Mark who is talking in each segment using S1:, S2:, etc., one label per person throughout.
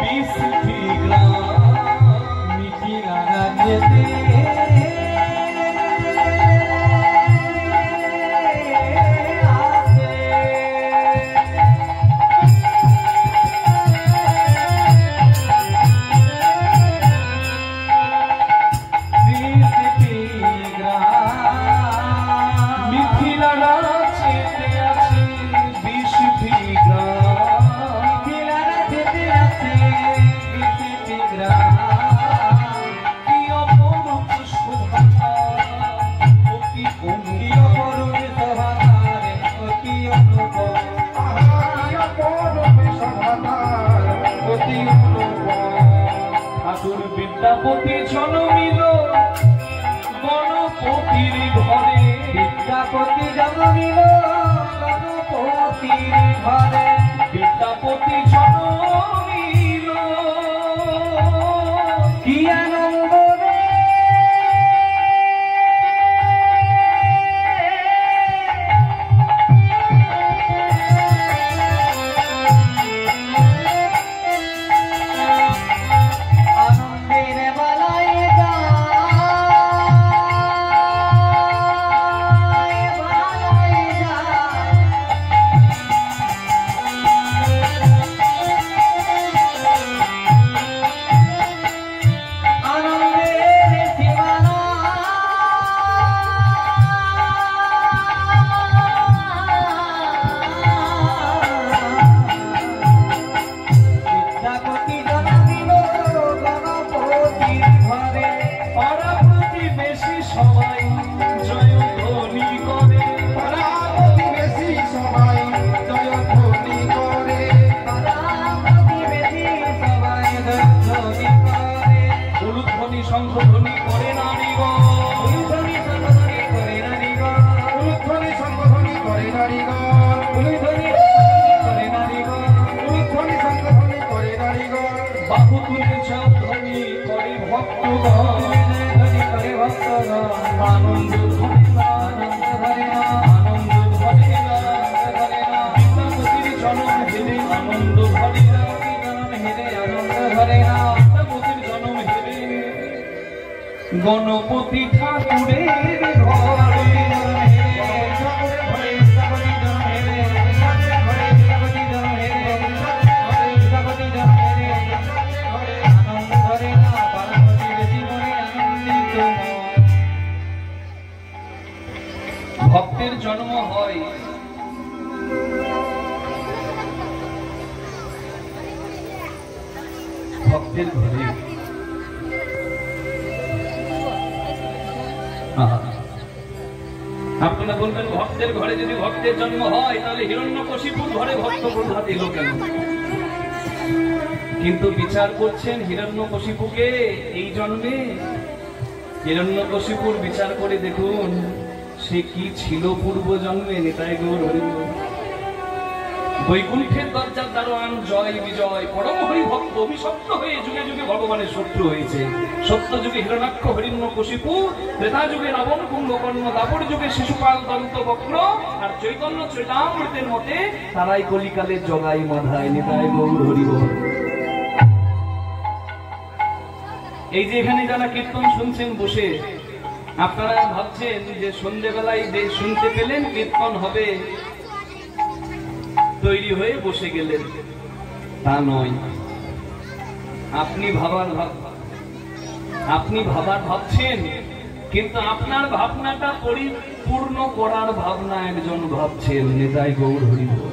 S1: বিস্মৃতি গ্রাম মিথিলা রাজ্যেতে বিদ্যাপতি জন্মিল গণপতির ঘরে বিদ্যাপতি জন্মিল গণপতির ঘরে বিদ্যাপতি জন্মিল কি আনন্দ রে গণপতি ঠাকুরের ঘরে ভক্তের জন্ম হয় ভক্তের ঘরে। আপনারা বলবেন ভক্তের ঘরে যদি ভক্তের জন্ম হয় তাহলে হিরণ্যকশিপুর ঘরে ভক্ত কোথা দিল কেন? কিন্তু বিচার করছেন হিরণ্যকশিপুকে এই জন্মে হিরণ্যকশিপুর বিচার করে দেখুন সে কি ছিল পূর্ব জন্মে। নিতাই গৌর হরিবল। বৈকুণ্ঠের দরজার দারোয়ান জয় বিজয় পরম হরি ভক্ত অভিশপ্ত হয়ে যুগে যুগে ভগবানের শত্রু হয়েছে। সত্য যুগে হিরণ্যাক্ষ হিরণ্যকশিপু, ত্রেতা যুগে রাবণ কুম্ভকর্ণ, দাপর যুগে শিশুপাল দন্ত বক্র, আর চৈতন্য চৈতামৃতের মতে তারাই কলিকালের জগাই মাধায়। নিতাই গৌর হরিবল। এই যে এখানে যারা কীর্তন শুনছেন বসে, আপনারা ভাবছেন যে সন্ধ্যেবেলায় যে শুনতে পেলেন কীর্তন হবে তৈরি হয়ে বসে গেলেন, তা নয়। আপনি ভাবার ভাবছেন, কিন্তু আপনার ভাবনাটা পরিপূর্ণ করার ভাবনা একজন ভাবছেন। নিতাই গৌর হরিবল।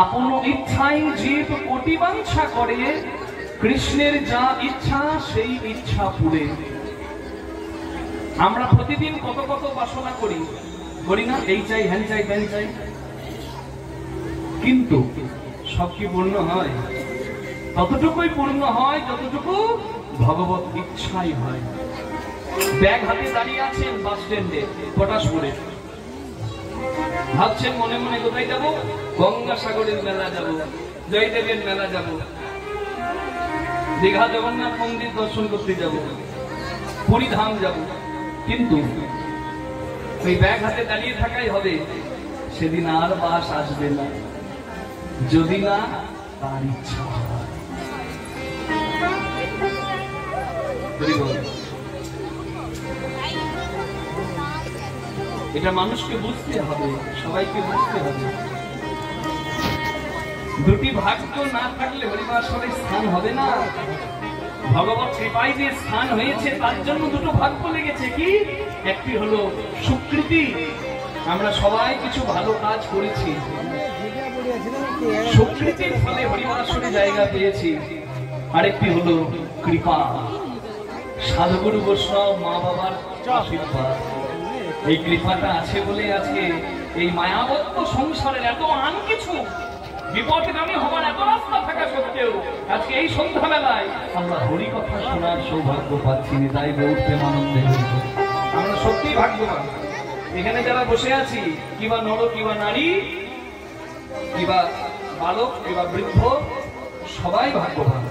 S1: আপন ইচ্ছাই জীব কোটি বাঞ্ছা করে, কৃষ্ণের যা ইচ্ছা সেই ইচ্ছা পুরে। আমরা প্রতিদিন কত কত বাসনা করি না? এই চাই, হ্যান চাই, ত্যান চাই, কিন্তু সব কি পূর্ণ হয়? ততটুকুই পূর্ণ হয় যতটুকু ভগবত ইচ্ছাই হয়। ব্যাগ হাতে দাঁড়িয়ে আছেন বাস স্ট্যান্ডে পটাশপুরে, ভাবছেন মনে মনে কোথায় যাব? গঙ্গাসাগরের মেলা যাব, জয়দেবের মেলা যাব, দীঘা জগন্নাথ মন্দির দর্শন করতে যাব, পুরী ধাম যাব। কিন্তু ওই ব্যাগ হাতে দাঁড়িয়ে থাকাই হবে, সেদিন আর বাস আসবে না যদি না তার ইচ্ছা হয়। এটা মানুষকে বুঝতে হবে, সবাইকে বুঝতে হবে। দুটি ভাগ্য না থাকলে হরিবাসরে স্থান হবে না। ভগবত কৃপায় যে স্থান হয়েছে তার জন্য দুটো ভাগ্য লেগেছে। কি? একটি হলো স্বীকৃতি, আমরা সবাই কিছু ভালো কাজ করেছি, স্বীকৃতির ফলে হরিবাসরে জায়গা পেয়েছি। আরেকটি হলো কৃপা, সাধুগুরু বৈষ্ণব মা বাবার আশীর্বাদ। এই কৃপাটা আছে বলে আজকে এই মায়াবদ্ধ সংসারের এত আন কিছু বিপদগামী হবার এত রাস্তা থাকা সত্ত্বেও আজকে এই সন্ধ্যাবেলায় আমরা হরি কথা শোনার সৌভাগ্য পাচ্ছি। তাই বলতে আনন্দে আমরা সত্যি ভাগ্যবান। এখানে যারা বসে আছি, কিবা নর কিবা নারী, কিবা বালক কিবা বৃদ্ধ, সবাই ভাগ্যবান।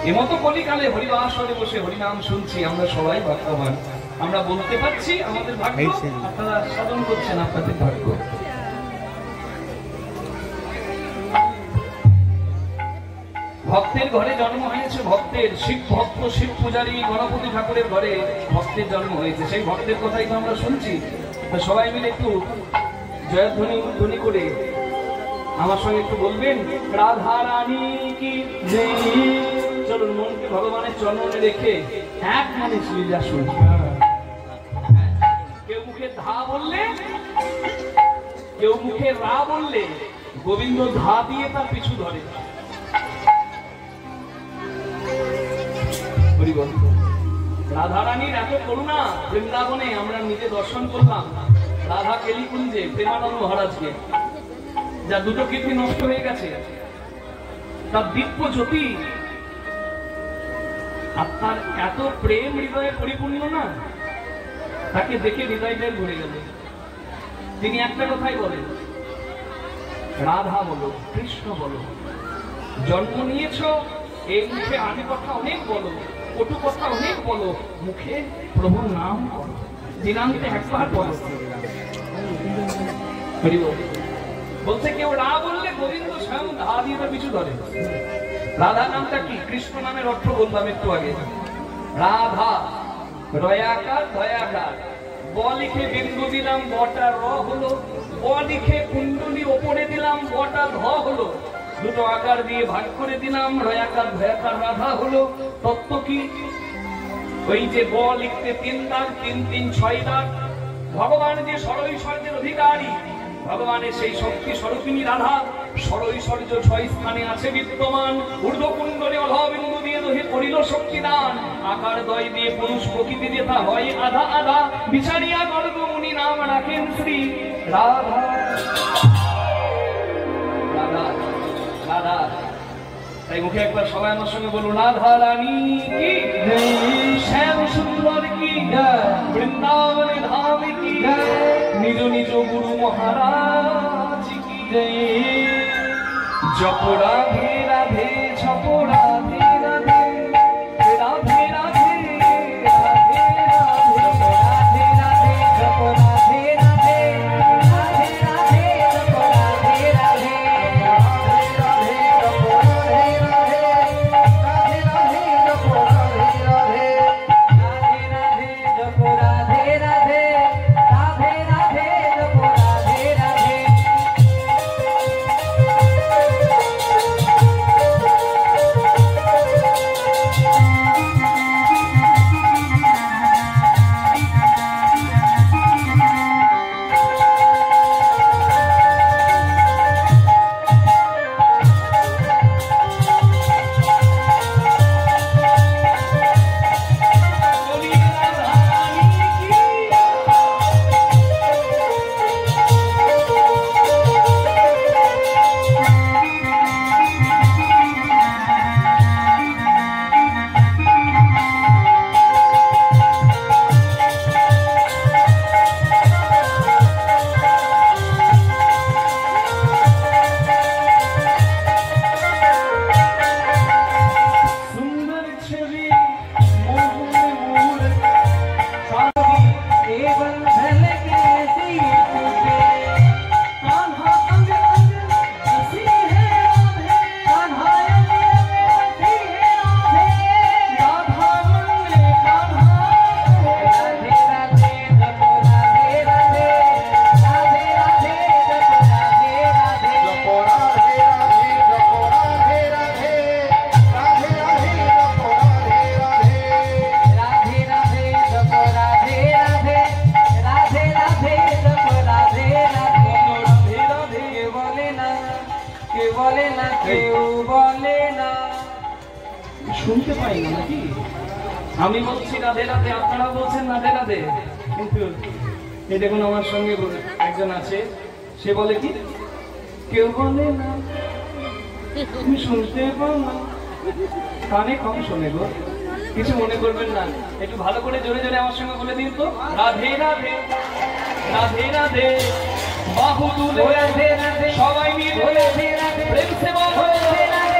S1: এমতো কলিকালে হরিবাসরে বসে হরিনাম শুনছি, আমরা সবাই ভাগ্যবান। আমরা বলতে পারছি আমাদের ভাগ্য, আপনারা সাধন করছেন আপনাদের ভাগ্য। ভক্তের ঘরে জন্ম হয়েছে, ভক্তের শিব ভক্ত শিব পূজারী গণপতি ঠাকুরের ঘরে ভক্তের জন্ম হয়েছে। সেই ভক্তের কথাই তো আমরা শুনছি। সবাই মিলে একটু জয়ধ্বনি ধ্বনি করে আমার সঙ্গে একটু বলবেন, রাধা রানী কি জয়। চলুন মনকে ভগবানের চরণে রেখে এক মনে লীলা শুনি। কেউ মুখে ধা বললে, কেউ মুখে রা বললে, গোবিন্দ ধা দিয়ে তার পিছু ধরে। রাধা রানীর এত করুণা বৃন্দাবনে আমরা নিজে দর্শন করলাম। রাধা কেলিকুঞ্জে প্রেমানন্দ মহারাজকে, যা দুটো কীর্তি নষ্ট হয়ে গেছে, তার দিব্য জ্যোতি আর তার এত প্রেম হৃদয়ে পরিপূর্ণ না, তাকে দেখে হৃদয়টা ভরে গেল। তিনি একটা কথাই বলেন, রাধা বলো কৃষ্ণ বলো, জন্ম নিয়েছ এই মুখে আদি কথা অনেক বলো, কটু কথা অনেক বলো, মুখে প্রভুর নাম বলো, দিনান্তে একবার বলো। বলছে কেউ রা বললে গোবিন্দ স্বয়ং ধা দিয়ে তার পিছু ধরে। রাধা নামটা কি? কৃষ্ণ নামের অর্থ বললাম একটু আগে। রাধা রয়াকার দয়াকার, ব লিখে বিন্দু দিলাম, বটা র হলো। ব লিখে কুণ্ডলী ওপরে দিলাম, বটা ধ হলো। দুটো আকার দিয়ে ভাগ করে দিলাম, রয়াকার ভয়াকার রাধা হলো। তত্ত্ব কি? ওই যে ব লিখতে 3 দাগ, 3 3 6 দাগ। ভগবান যে ষড়ৈশ্বর্যের অধিকারী, ভগবানের সেই শক্তি স্বরূপিণী রাধা ষড়ৈশ্বর্য 6 স্থানে আছে বিদ্যমান। ঊর্ধ্বকুণ্ডলে অধবিন্দু দিয়ে দহে করিল শক্তিদান, আকার দয় দিয়ে পুরুষ প্রকৃতি যেথা হয় আধা আধা, বিচারিয়া গর্গ মুনি নাম রাখেন শ্রী রাধা। রাধা রাধা, তাই মুখে একবার সবাই আমার সঙ্গে বলুন, রাধা রানী কি জয়, শ্যাম সুন্দর কি জয়, বৃন্দাবন ধাম কি জয়, নিজ নিজ গুরু মহারাজ কি জয়। জপ রাধে রাধে, জপ রাধে রাধে, রাধে রাধে রাধে রাধে, রাধে রাধে জপ রাধে রাধে, রাধে রাধে জপ রাধে রাধে, রাধে রাধে জপ রাধে রাধে, রাধে রাধে জপ রাধে রাধে, রাধে রাধে জপ রাধে রাধে, রাধে রাধে জপ রাধে রাধে।
S2: কে বলে না, কেউ বলে না।
S1: শুনতে পাই না নাকি? আমি বলছি রাধে রাধে, আপনারা বলছেন রাধে রাধে, কিন্তু এই দেখুন আমার সঙ্গে একজন আছে, সে বলে কি কেউ বলে না, তুমি শুনতে পাও না। কানে কম শোনে গো, কিছু মনে করবেন না, একটু ভালো করে জোরে জোরে আমার সঙ্গে বলে দিন তো, রাধে রাধে রাধে রাধে, বাহু তুলে রাধে রাধে, সবাই মিলে রাধে রাধে, প্রেম সে বলো রাধে রাধে,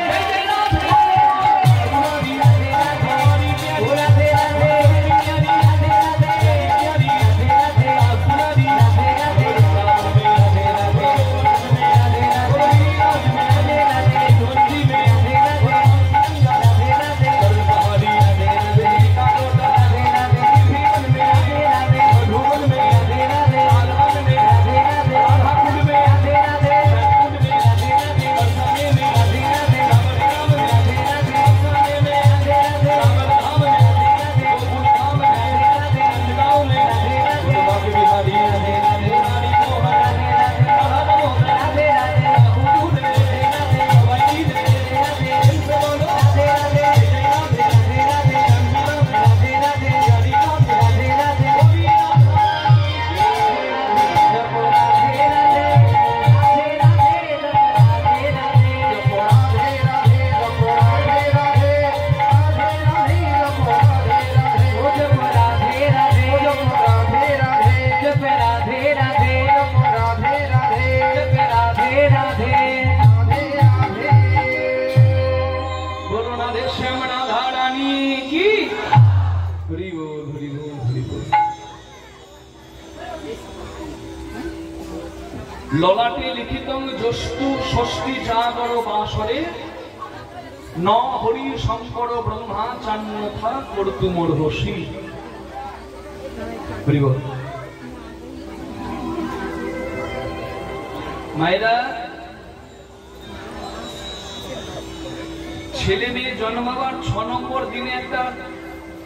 S1: ললাটে লিখিতং জস্তু ষষ্ঠী জাগর বাসরে ন হরি শঙ্কর ব্রহ্মাচান্যথা কর্তু মর্হসি। মায়েরা, ছেলে মেয়ে জন্মাবার 6 নম্বর দিনে একটা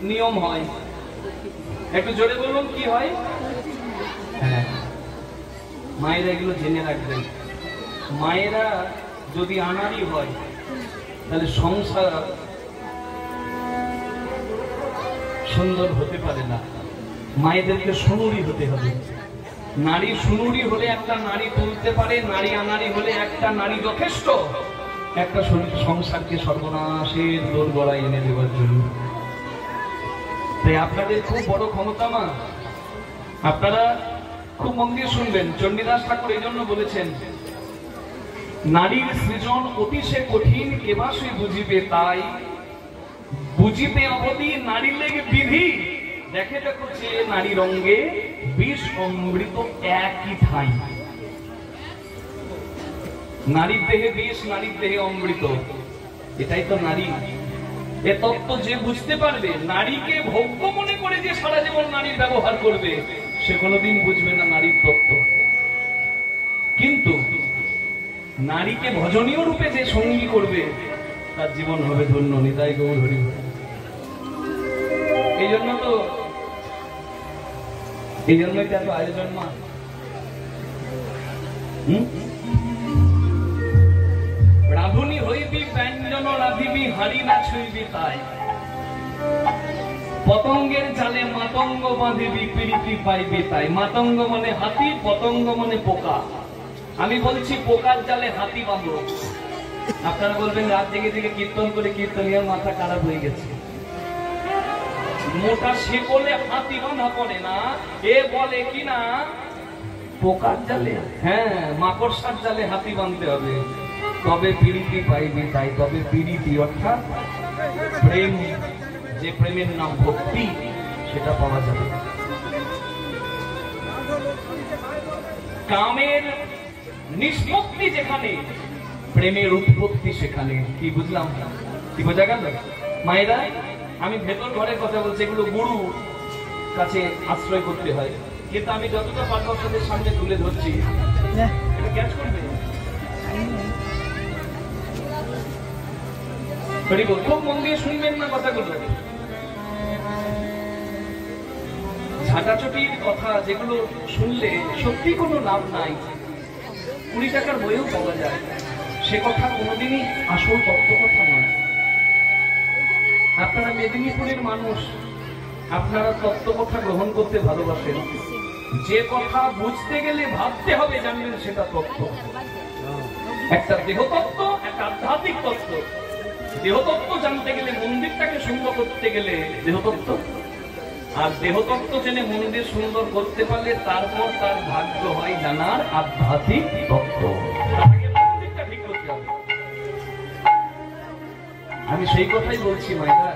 S1: নিয়ম হয়, একটু জোরে বলুন কি হয়? হ্যাঁ, মায়েরা এগুলো জেনে রাখবেন। মায়েরা যদি আনারি হয় তাহলে সংসার সুন্দর হতে পারে না, মায়েদেরকে সুনুরি হতে হবে। নারী সুনুরি হলে একটা নারী তুলতে পারে, নারী আনারি হলে একটা নারী যথেষ্ট একটা সংসারকে সর্বনাশের দোরগোড়ায় এনে দেওয়ার জন্য। তাই আপনাদের খুব বড় ক্ষমতা মা, আপনারা খুব মন দিয়ে শুনবেন। চণ্ডীদাস ঠাকুর এই জন্য বলেছেন, নারীর সৃজন অতিশয় কঠিন, কেবা সে বুঝিবে তাই, বুঝিতে অবধি নারী লেগে বিধি, দেখে দেখো যে নারীর অঙ্গে বিষ অমৃত একই ঠাঁই। নারীর দেহে বিষ, নারীর দেহে অমৃত, এটাই তো নারী। এ তত্ত্ব যে বুঝতে পারবে, নারীকে ভোগ্য মনে করে যে সারা জীবন নারীর ব্যবহার করবে, সে কোনোদিন বুঝবে না নারীর তত্ত্ব। কিন্তু নারীকে ভজনীয় রূপে যে সঙ্গী করবে, তার জীবন হবে ধন্য। নিতাই গৌর হরি। এই জন্যই তো এত আয়োজন মা। রাধুনি হইবি ব্যঞ্জন রাধিবি, হারি না ছুইবি তাই, পতঙ্গের জালে মাতঙ্গ বাঁধিবি, প্রীতি পাইবি তাই। মাতঙ্গ মানে হাতি, পতঙ্গ মানে পোকা। আমি বলছি পোকার জালে হাতি বাঁধো। আপনারা বলবেন রাত জেগে জেগে কীর্তন করে কীর্তনিয়ার মাথা খারাপ হয়ে গেছে। মোটা শিকলে হাতি বাঁধা পড়ে না, এ বলে কি না পোকার জালে, হ্যাঁ মাকড়সার জালে হাতি বাঁধতে হবে, তবে প্রীতি পাইবি তাই। তবে প্রীতি অর্থাৎ প্রেম, যে প্রেমের নাম ভক্তি, সেটা পাওয়া যাবে। কামের নিষ্পত্তি যেখানে, প্রেমের উৎপত্তি সেখানে। কি বুঝলাম? কি বোঝা গেল মায়েরা? আমি ভেতর ঘরের কথা বলছি, এগুলো গুরু কাছে আশ্রয় করতে হয়, কিন্তু আমি যতটা পারবো আপনাদের সামনে তুলে ধরছি। এটা ক্যাচ করবে? খুব মন দিয়ে শুনবেন না কথাগুলো। ঝাঁটাচটির কথা যেগুলো শুনলে সত্যি কোনো লাভ নাই, 20 টাকার বইও পাওয়া যায়, সে কথা কোনোদিনই আসল তত্ত্ব কথা নয়। আপনারা মেদিনীপুরের মানুষ, আপনারা তত্ত্ব কথা গ্রহণ করতে ভালোবাসেন। যে কথা বুঝতে গেলে ভাবতে হবে জানবেন সেটা তত্ত্ব। একটা দেহতত্ত্ব, একটা আধ্যাত্মিক তত্ত্ব। দেহতত্ত্ব জানতে গেলে, মন্দিরটাকে সুন্দর করতে গেলে দেহতত্ত্ব, আর দেহতত্ত্ব জেনে মন্দির সুন্দর করতে পারলে তারপর তার ভাগ্য হয় জানার আধ্যাত্মিক তত্ত্ব। মন্দিরটা ঠিক করতে হবে। আমি সেই কথাই বলছি মাইরা।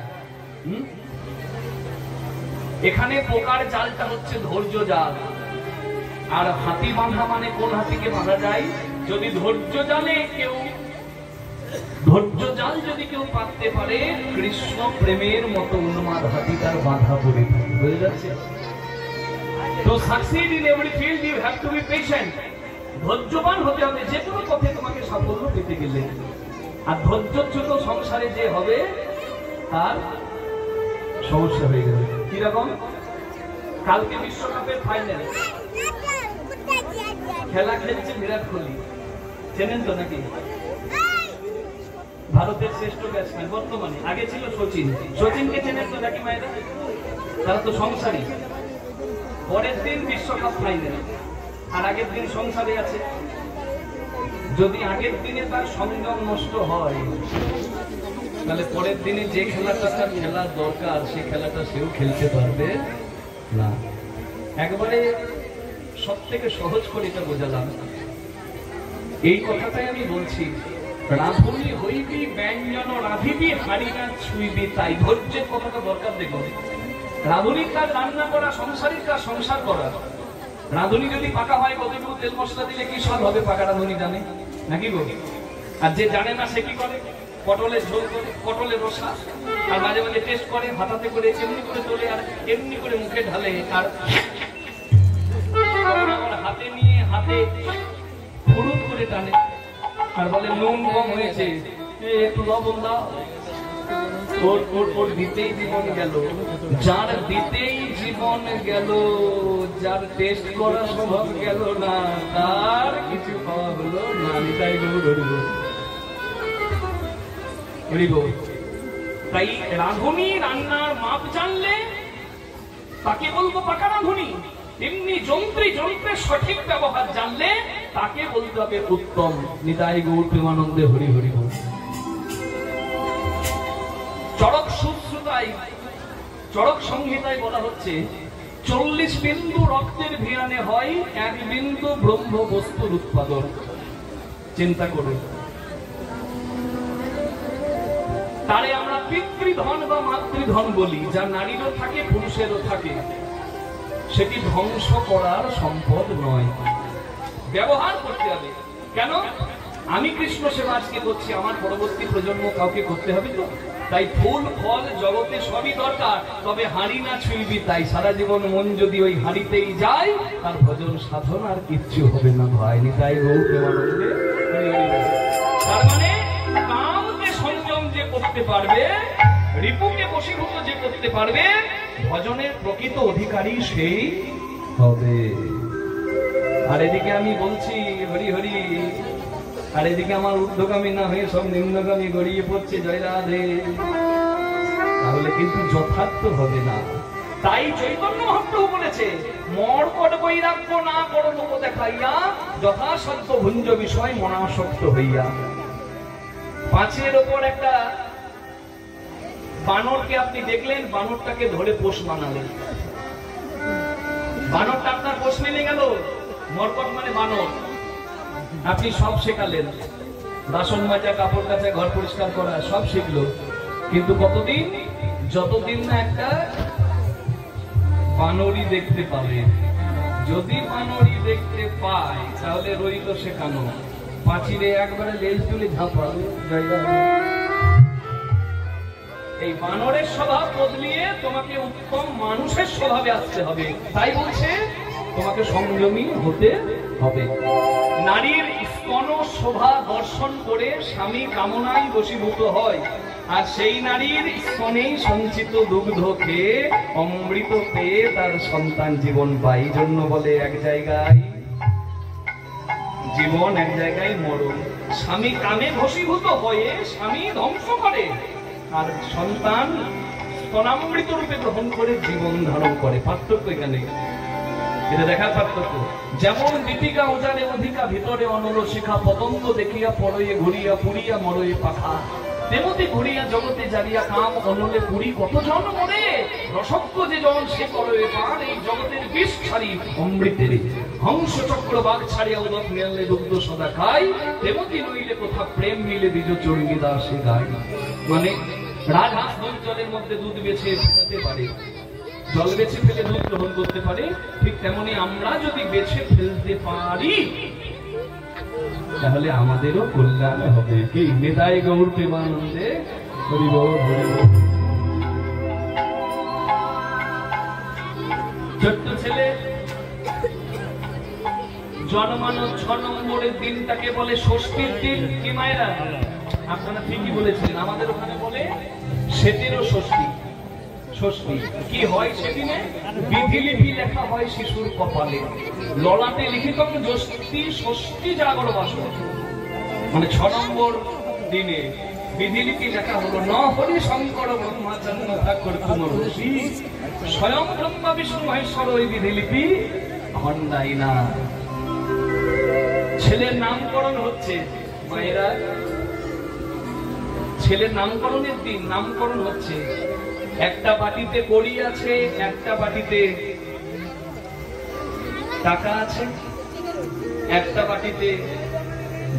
S1: এখানে পোকার জালটা হচ্ছে ধৈর্য জাল। আর হাতি বাঁধা মানে কোন হাতিকে বাঁধা যায়? যদি ধৈর্য জালে কেউ, ধৈর্য জাল যদি কেউ পাততে পারে, কৃষ্ণ প্রেমের মতো উন্মাদ হাতি তার বাঁধা পড়ে। বুঝে যাচ্ছে? তো succeed in every field you have to be patient. ধৈর্যবান হতে হবে যে কোনো পথে তোমাকে সাফল্য পেতে গেলে। আর ধৈর্যচ্যুত সংসারে যে হবে তার সমস্যা হয়ে যাবে। কিরকম? কালকে বিশ্বকাপের ফাইনাল খেলা খেলছে বিরাট কোহলি, চেনেন তো নাকি? ভারতের শ্রেষ্ঠ ব্যাটসম্যান বর্তমানে। আগে ছিল সচিন। সচিনকে চেনেন তো নাকি মায়েরা? তারা তো সংসারী। পরের দিন বিশ্বকাপ ফাইনাল, আর আগের দিন সংসারে আছে। যদি আগের দিনে তার সংযম নষ্ট হয়, তাহলে পরের দিনে যে খেলাটা তার খেলা দরকার সে খেলাটা সেও খেলতে পারবে না। একবারে সব থেকে সহজ করে এটা বোঝালাম। এই কথাটাই আমি বলছি, রাঁধুনি হইবি ব্যঞ্জন রাঁধিবি হাড়িনা ছুঁইবি তাই। ধৈর্যের কথাটা দরকার। দেখুন, রাঁধুনির কাজ রান্না করা, সংসারের কাজ সংসার করা। রাঁধুনি যদি পাকা হয়, কতটুকু তেল মশলা দিলে কি স্বাদ হবে পাকা রাঁধুনি জানে নাকি গো? আর যে জানে না সে কি করে? পটলের ঝোল করে, পটলের রসা, আর মাঝে মাঝে টেস্ট করে, হাতাতে করে এমনি করে তোলে, আর এমনি করে মুখে ঢালে, আর হাতে নিয়ে হাতে ফুরুত করে টানে, আর বলে নুন কম হয়েছে, একটু লবণ দাও। ওর দিতেই জীবন গেল। যার দিতেই জীবন গেল, যার টেস্ট করা স্বভাব গেল না, তার কিছু পাওয়া হলো না। তাই তাই রাঁধুনি রান্নার মাপ জানলে তাকে বলবো পাকা রাঁধুনি। এমনি যন্ত্রের সঠিক ব্যবহার জানলে তাকে বলতে হবে উত্তম। নিতাই গৌর প্রেমানন্দে হরি হরি বল। চরক সূত্রতায়, চরক সংহিতায় বলা হচ্ছে 40 বিন্দু রক্তের ভিয়ানে হয় 1 বিন্দু ব্রহ্ম বস্তুর উৎপাদন। চিন্তা করুন। তারে আমরা পিতৃধন বা মাতৃধন বলি, যা নারীরও থাকে পুরুষেরও থাকে। সেটি ধ্বংস করার সম্পদ নয়, ব্যবহার করতে হবে। কেন? আমি কৃষ্ণ সেবা আজকে করছি, আমার পরবর্তী প্রজন্ম কাউকে করতে হবে তো। তাই ফুল ফল জগতে সবই দরকার, তবে হাঁড়ি না ছুঁইবি তাই। সারা জীবন মন যদি ওই হাঁড়িতেই যায়, তার ভজন সাধন আর কিচ্ছু হবে না ভাই। নিতাই গৌর প্রেমানন্দে। তার মানে কামকে সংযম যে করতে পারবে, রিপুকে বশীভূত যে করতে পারবে, ভজনের প্রকৃত অধিকারী সেই হবে। আর এদিকে আমি বলছি হরি হরি, আর এদিকে আমার ঊর্ধ্বগামী না হয়ে সব নিম্নগামী গড়িয়ে পড়ছে জয় রাধে, তাহলে কিন্তু যথার্থ হবে না। তাই চৈতন্য মহাপ্রভু বলেছে, মর্কট বৈরাগ্য না করো লোক দেখাইয়া, যথাসাধ্য ভুঞ্জ বিষয় মনাসক্ত হইয়া। 5-এর ওপর একটা বানরকে আপনি দেখলেন, বানরটাকে ধরে পোষ বানালেন। বানরটা আপনার পোষ মেনে গেল। মর্কট মানে বানর। আপনি সব শেখালেন, বাসন মাজা, কাপড় কাচা, ঘর পরিষ্কার করা, সব শিখলো। কিন্তু কতদিন? যতদিন না একটা বানরই দেখতে পাবে। যদি বানরই দেখতে পায় তাহলে রইল শেখানো। পাঁচিরে একবারে লেজ তুলে ঝাঁপাবে। এই বানরের স্বভাব বদলিয়ে তোমাকে উত্তম মানুষের স্বভাবে আসতে হবে। তাই বলছে তোমাকে সংযমী হতে হবে। নারীর স্তন শোভা দর্শন করে স্বামী কামনায় বশীভূত হয়, আর সেই নারীর স্তনেই সঞ্চিত দুগ্ধ খেয়ে অমৃত পেয়ে তার সন্তান জীবন পায়। জন্য বলে এক জায়গায় জীবন এক জায়গায় মরণ। স্বামী কামে ঘষীভূত হয়ে স্বামী ধ্বংস করে, আর সন্তান স্তনামৃত রূপে গ্রহণ করে জীবন ধারণ করে। পার্থক্য এখানে, এটা দেখার পার্থক্য। যেমন দীপিকা উজানে অধিকা, ভিতরে অনল শিখা, পতঙ্গ দেখিয়া পরয়ে ঘুরিয়া পুরিয়া মরয়ে পাখা, তেমতি ঘুরিয়া জগতে জারিয়া কাম অনলে পুরি কতজন মরে, রসজ্ঞ যে জন সে করয়ে পান, এই জগতের বিষ ছাড়ি অমৃতের, হংস চক্র বাঘ ছাড়িয়া উদক মেললে দুগ্ধ সদা খাই, তেমতি নইলে কোথা প্রেম মিলে বীজ চর্মী দাসে গায়। মানে রাজহাঁস জলের মধ্যে দুধ বেছে ফেলতে পারে, জল বেছে ফেলে দুধ গ্রহণ করতে পারে, ঠিক তেমনি আমরা যদি বেছে ফেলতে পারি তাহলে আমাদেরও কল্যাণ হবে। কি নিতাই গৌর প্রেমানন্দে হরি বল হরি বল। ছোট্ট ছেলে জন্মানো 6 নম্বরের দিনটাকে বলে ষষ্ঠীর দিন। কি মায়েরা, আপনারা ঠিকই বলেছেন, আমাদের ওখানে বলে সেদিনও ষষ্ঠী। ষষ্ঠী কি হয় সেদিনে? বিধিলিপি লেখা হয় শিশুর কপালে, ললাটে লিখিত ষষ্ঠী ষষ্ঠী জাগর বাসন। মানে 6 নম্বর দিনে বিধিলিপি লেখা হলো, ন হরি শঙ্কর ব্রহ্মাচার্য ঠাকুর কুমার ঋষি, স্বয়ং ব্রহ্মা বিষ্ণু মহেশ্বর ওই বিধিলিপি খণ্ডাই না। ছেলের নামকরণ হচ্ছে, মায়েরা ছেলের নামকরণের দিন নামকরণ হচ্ছে, একটা বাটিতে কড়ি আছে, একটা বাটিতে টাকা আছে, একটা বাটিতে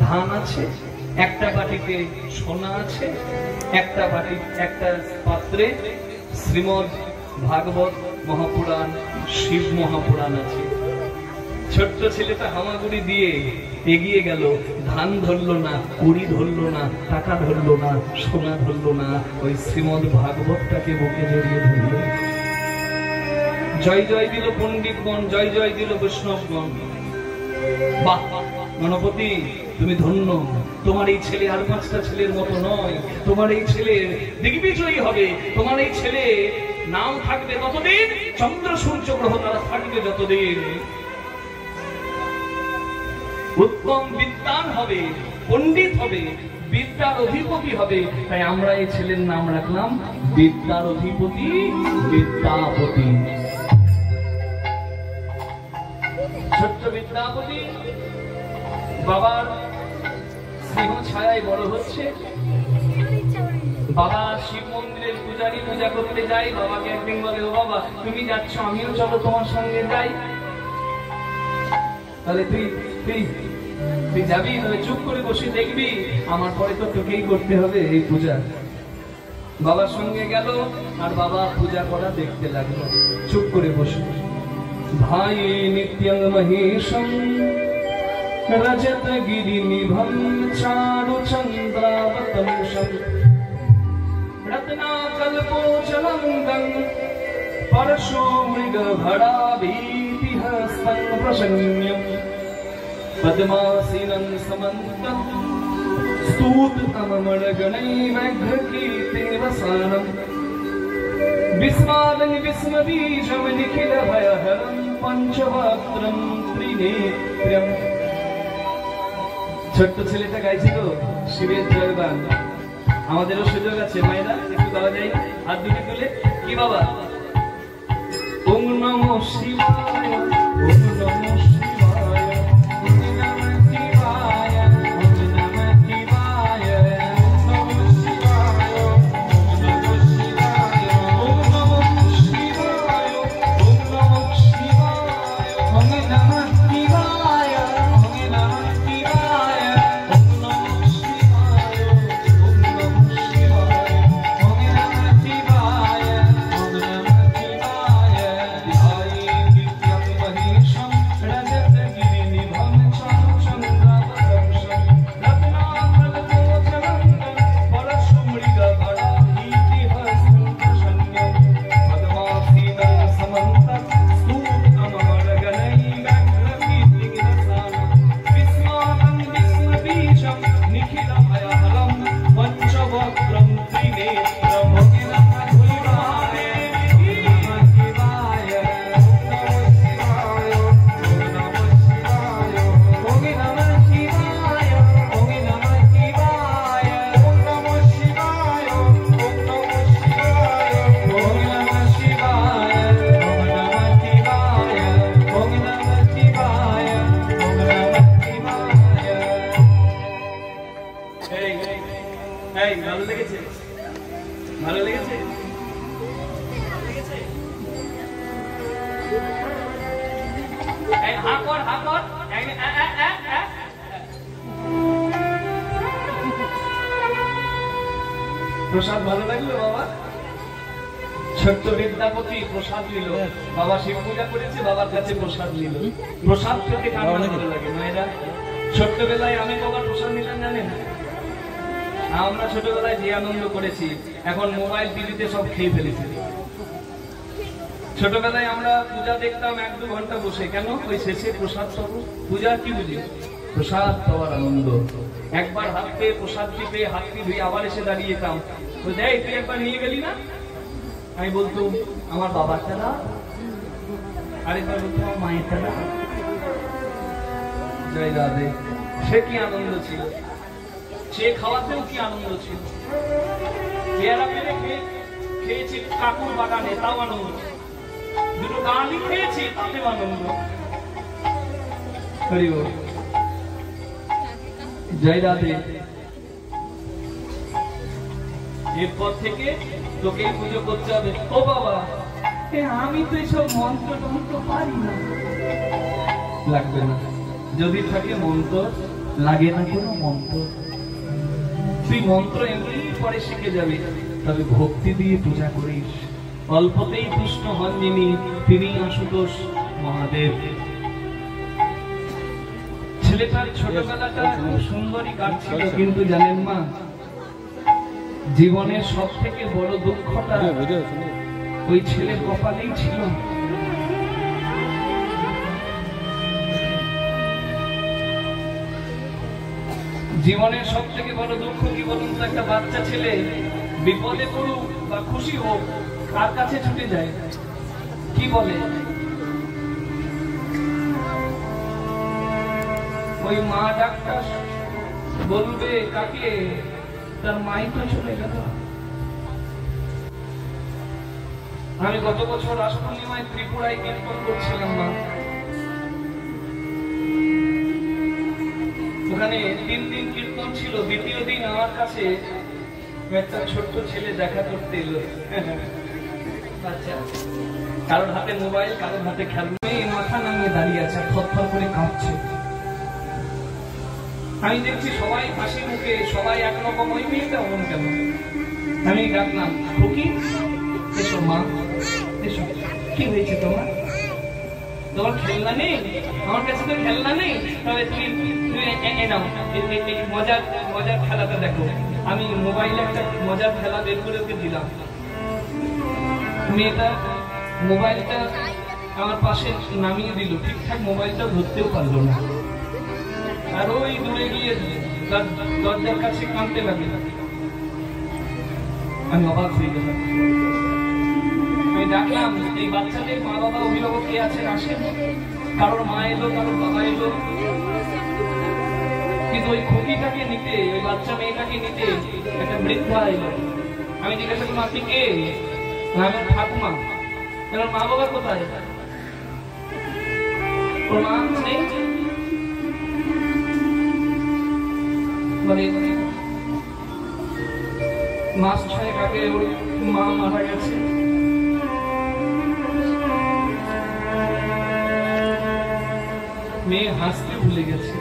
S1: ধান আছে, একটা বাটিতে সোনা আছে, একটা পাত্রে শ্রীমদ্ ভাগবত মহাপুরাণ, শিব মহাপুরাণ আছে। ছোট্ট ছেলেটা হামাগুড়ি দিয়ে এগিয়ে গেল, ধান ধরলো না, কুড়ি ধরলো না, টাকা ধরলো না, সোনা ধরলো না, ওই শ্রীমদ্ ভাগবতটাকে বুকে জড়িয়ে ধরল। জয় জয় দিল পণ্ডিতগণ, জয় জয় দিল বৈষ্ণবগণ। বাহ গণপতি, তুমি ধন্য। তোমার এই ছেলে আর 5টা ছেলের মতো নয়, তোমার এই ছেলে দিগ্বিজয়ী হবে। তোমার এই ছেলে নাম থাকবে ততদিন, চন্দ্র সূর্য গ্রহ তারা থাকবে যতদিন। উত্তম বিদ্বান হবে, পণ্ডিত হবে, বিদ্যার অধিপতি হবে। তাই আমরা এই ছেলের নাম রাখলাম বিদ্যার অধিপতি, বিদ্যাপতি। ছোট্ট বিদ্যাপতি বাবার স্নেহ ছায়ায় বড় হচ্ছে। বাবা শিব মন্দিরের পূজারী, পূজা করতে যাই। বাবাকে একদিন বলে, ও বাবা তুমি যাচ্ছ, আমিও চলো তোমার সঙ্গে যাই। তাহলে তুই যাবি? তাহলে চুপ করে বসে দেখবি, আমার পরে তো তোকেই করতে হবে এই পূজা। বাবার সঙ্গে গেল, আর বাবা পূজা করা দেখতে লাগলো চুপ করে বসে। ভাই নিত্যং মহেশম রজত গিরি নিভম চারু চন্দ্রাবতংশম রত্নাকল্পোচলঙ্গং পরশু মৃগ ভড়াভীতিহস্तं প্রসন্ন্যম পদ্মাসীনং সমন্तं स्तूतममणगणैर्व्यघ्रकीर्तिनिवसानं विस्मादं विस्मबीजं निखिलभयहरं पञ्चवक्त्रं त्रिनेत्रं। ছোট্ট ছেলেটা গাইছিল শিবের জয়গান। আমাদেরও সুযোগ আছে মায়েরা, একটু গাওয়া যায় না? হাত দুটো তুলে। কি বাবা? ওম নমঃ শিবায়, ওম নমঃ শিবায়, ওম নমঃ শিবায়, ওম নমঃ শিবায়, ওম নমঃ শিবায়, ওম নমঃ শিবায়, ওম নমঃ শিবায়, ওম নমঃ শিবায়, ওম নমঃ শিবায়, ওম নমঃ শিবায়, ওম নমঃ শিবায়, ওম নমঃ শিবায়, ওম নমঃ শিবায়, ওম নমঃ শিবায়। ध्याये नित्यं महेशं এই এই ভালো লেগেছে? ভালো লেগেছে? এই হা কর, হা কর। প্রসাদ ভালো লাগলো বাবা? ছোট্ট বিদ্যাপতি প্রসাদ নিল, বাবা শিব পূজা করেছে, বাবার কাছে প্রসাদ নিল। প্রসাদ পেতে কার ভালো লাগে মায়েরা? ছোট্টবেলায় আমি বাবার প্রসাদ নিলাম জানেন? আমরা ছোটবেলায় যে আনন্দ করেছি, এখন মোবাইল টিভিতে সব খেয়ে ফেলেছি। ছোটবেলায় আমরা পূজা দেখতাম 1-2 ঘন্টা বসে, কেন? ওই শেষে প্রসাদ পাবো। পূজা কি বুঝি? প্রসাদ পাওয়ার আনন্দ। একবার হাত পেয়ে প্রসাদ টিপে হাতটি ধুয়ে আবার এসে দাঁড়িয়ে যেতাম, তো দেখ তুই একবার নিয়ে গেলি না? আমি বলতো আমার বাবার টাকা, আরেকবার বলতো আমার মায়ের টাকা। জয় রাধে। সে কি আনন্দ ছিল, সে খাওয়াতেও কি আনন্দ ছিল। পেয়ারা পেরে খেয়েছি কাকুর বাগানে, তাও আনন্দ। দুটো গালি খেয়েছি, তাতেও আনন্দ। জয় রাধে। এরপর থেকে তোকেই পুজো করতে হবে। ও বাবা, আমি তো এইসব মন্ত্র টন্ত্র পারি না। লাগবে না, যদি থাকে মন্ত্র, লাগে না কোনো মন্ত্র। তুই মন্ত্র এমনি পরে শিখে যাবি, তবে ভক্তি দিয়ে পূজা করিস। অল্পতেই তুষ্ট হন যিনি, তিনি আশুতোষ মহাদেব। ছেলেটার ছোটবেলাটা খুব সুন্দরই কাটছিল, কিন্তু জানেন মা, জীবনের সব থেকে বড় দুঃখটা ওই ছেলের কপালেই ছিল। জীবনের সব থেকে বড় দুঃখ কি বলুন তো? একটা বাচ্চা ছেলে বিপদে পড়ুক বা খুশি হোক, কার কাছে ছুটে যায়? কি বলে? ওই মা ডাক্তার বলবে কাকে, তার মাই তো চলে গেল। আমি গত বছর রাস পূর্ণিমায় ত্রিপুরায় কীর্তন করছিলাম মা। ওখানে 3 দিন কীর্তন ছিল। দ্বিতীয় দিন আমার কাছে একটা ছোট্ট ছেলে দেখা করতে এলো। আচ্ছা, কারোর হাতে মোবাইল, কারোর হাতে খেলনা, মাথা নামিয়ে দাঁড়িয়ে আছে, থরথর করে কাঁপছে। আমি দেখছি সবাই হাসি মুখে, সবাই একরকম। ওই মেয়েটা অমন কেন? আমি ডাকলাম, খুকি এসো মা, এসো। কি হয়েছে তোমার? তোমার খেলনা নেই? আমার কাছে তো খেলনা নেই, তবে তুমি নাও, মজার মজার খেলাটা দেখো। আমি মোবাইলে একটা মজার খেলা বের করে ওকে দিলাম। মেয়েটা মোবাইলটা আমার পাশে নামিয়ে দিল, ঠিকঠাক মোবাইলটা ধরতেও পারলো না। আর ওই দূরে গিয়ে দরজার কাছে কাঁদতে লাগে। আমি অবাক হয়ে গেলাম। আমি ডাকলাম, এই বাচ্চাদের মা বাবা অভিভাবক কে আছেন? আসেন। কারোর মা এলো, কারোর বাবা এলো, কিন্তু ওই খুকিটাকে নিতে, ওই বাচ্চা মেয়েটাকে নিতে একটা বৃদ্ধা এলো। আমি জিজ্ঞাসা করলাম, আপনি কে? আমার ঠাকুমা। এবার মা বাবা কোথায়? ওর মা নেই। মাস 6 আগে ওর মা মারা গেছে। মেয়ে হাসতে ভুলে গেছে।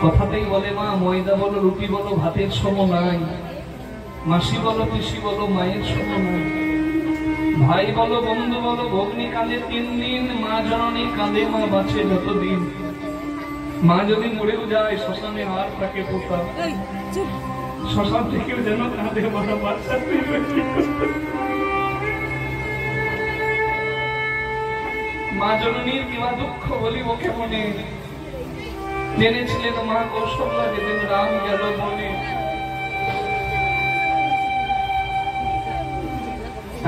S1: কথাতেই বলে মা, ময়দা বলো রুটি বলো ভাতের সম নাই, মাসি বলো পিসি বলো মায়ের সম নাই, ভাই বলো বন্ধু বলো ভগ্নি কাঁদে 3 দিন, মা জননী কাঁদে মা বাঁচে যতদিন। মা যদি মরেও যায় শ্মশানে আর তাকে পোতা, শ্মশান থেকেও যেন কাঁদে মা বাচ্চা। মা জননীর কিবা দুঃখ বলিব কেমনে, জেনেছিলেন মা কৌশল্যা যেদিন রাম গেল বনে।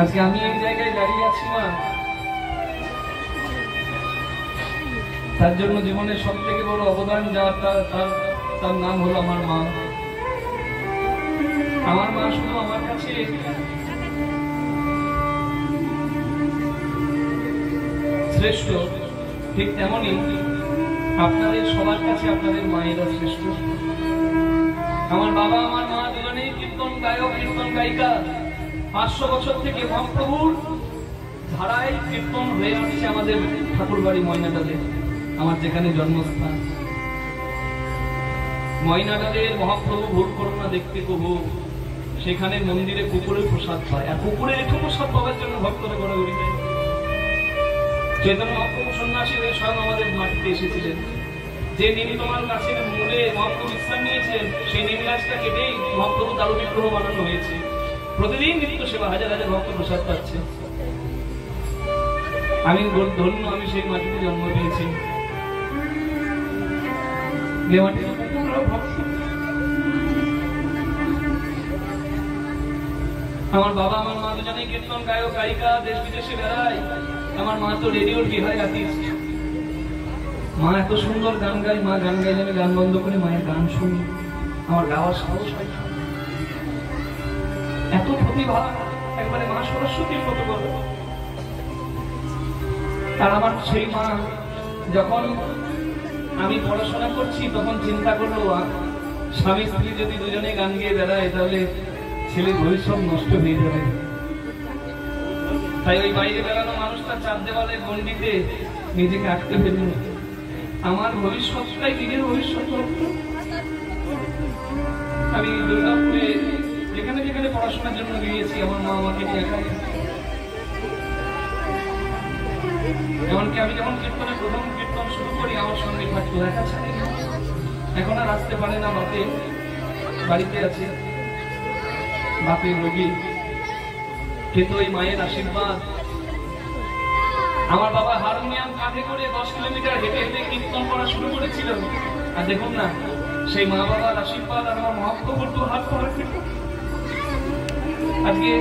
S1: আজকে আমি এই জায়গায় দাঁড়িয়ে আছি মা, তার জন্য জীবনের সব থেকে বড় অবদান যার তার নাম হলো আমার মা। আমার মা শুধু আমার কাছে শ্রেষ্ঠ, ঠিক তেমনই আপনাদের সবার কাছে আপনাদের মায়েরা শ্রেষ্ঠ। আমার বাবা আমার মা দুজনেই কীর্তন গায়ক, কীর্তন গায়িকা। 500 বছর থেকে মহাপ্রভুর ধারায় কীর্তন হয়ে আসছে আমাদের ঠাকুর বাড়ি ময়নাডালে, আমার যেখানে জন্মস্থান। ময়নাডালের মহাপ্রভু ভোর করোনা দেখতে কবু সেখানে মন্দিরে কুকুরের প্রসাদ পায়, আর কুকুরের একটু প্রসাদ পাওয়ার জন্য ভক্তরা গড়াগড়ি যায়। চৈতন্য মহাপ্রভু সন্ন্যাসী হয়ে স্বয়ং আমাদের মাটিতে এসেছিলেন। যে নিমতমাল গাছের মূলে মহাপ্রভু বিশ্রাম নিয়েছেন, সেই নিম গাছটা কেটেই মহাপ্রভু দারু বিগ্রহ বানানো হয়েছে। প্রতিদিন নিত্য সেবা, হাজার হাজার ভক্ত প্রসাদ পাচ্ছে। আমি ধন্য, আমি সেই মাটিতে জন্ম নিয়েছি। আমার বাবা আমার মা দুজনেই কীর্তন গায়ক গায়িকা, দেশ বিদেশে বেড়ায়। আমার মা তো রেডিওর বিহায় আর্টিস্ট। মা এত সুন্দর গান গায়, মা গান গাইলে আমি গান বন্ধ করে মায়ের গান শুনি, আমার গাওয়ার সাহস হয়। এত প্রতিভা, একবারে মা সরস্বতীর মতো বলে। আর আমার সেই মা যখন আমি পড়াশোনা করছি তখন চিন্তা করলো, স্বামী স্ত্রী যদি দুজনে গান গেয়ে বেড়ায় তাহলে ছেলের ভবিষ্যৎ নষ্ট হয়ে যাবে। তাই ওই বাইরে বেড়ানো মানুষটা চার দেওয়ালের গণ্ডিতে নিজেকে আটকে ফেলল। আমার ভবিষ্যৎটাই নিজের ভবিষ্যৎ। আমি দুর্গাপুরে যেখানে যেখানে পড়াশোনার জন্য গিয়েছি, আমার মা আমাকে নিয়ে একাই। এমনকি আমি যখন কীর্তনের প্রথম কীর্তন শুরু করি আমার সঙ্গে থাকতো, একা ছাড়ি। এখন আর আসতে পারে না, বাপে বাড়িতে আছে, বাপের রোগী। কিন্তু ওই মায়ের আশীর্বাদ। আমার বাবা হারমোনিয়াম কাঁধে করে 10 কিলোমিটার হেঁটে হেঁটে কীর্তন করা শুরু করেছিল। আর দেখুন না, সেই মা বাবার আশীর্বাদ আর আমার মহাপ্রভুর তো হাত ধরে। আজকে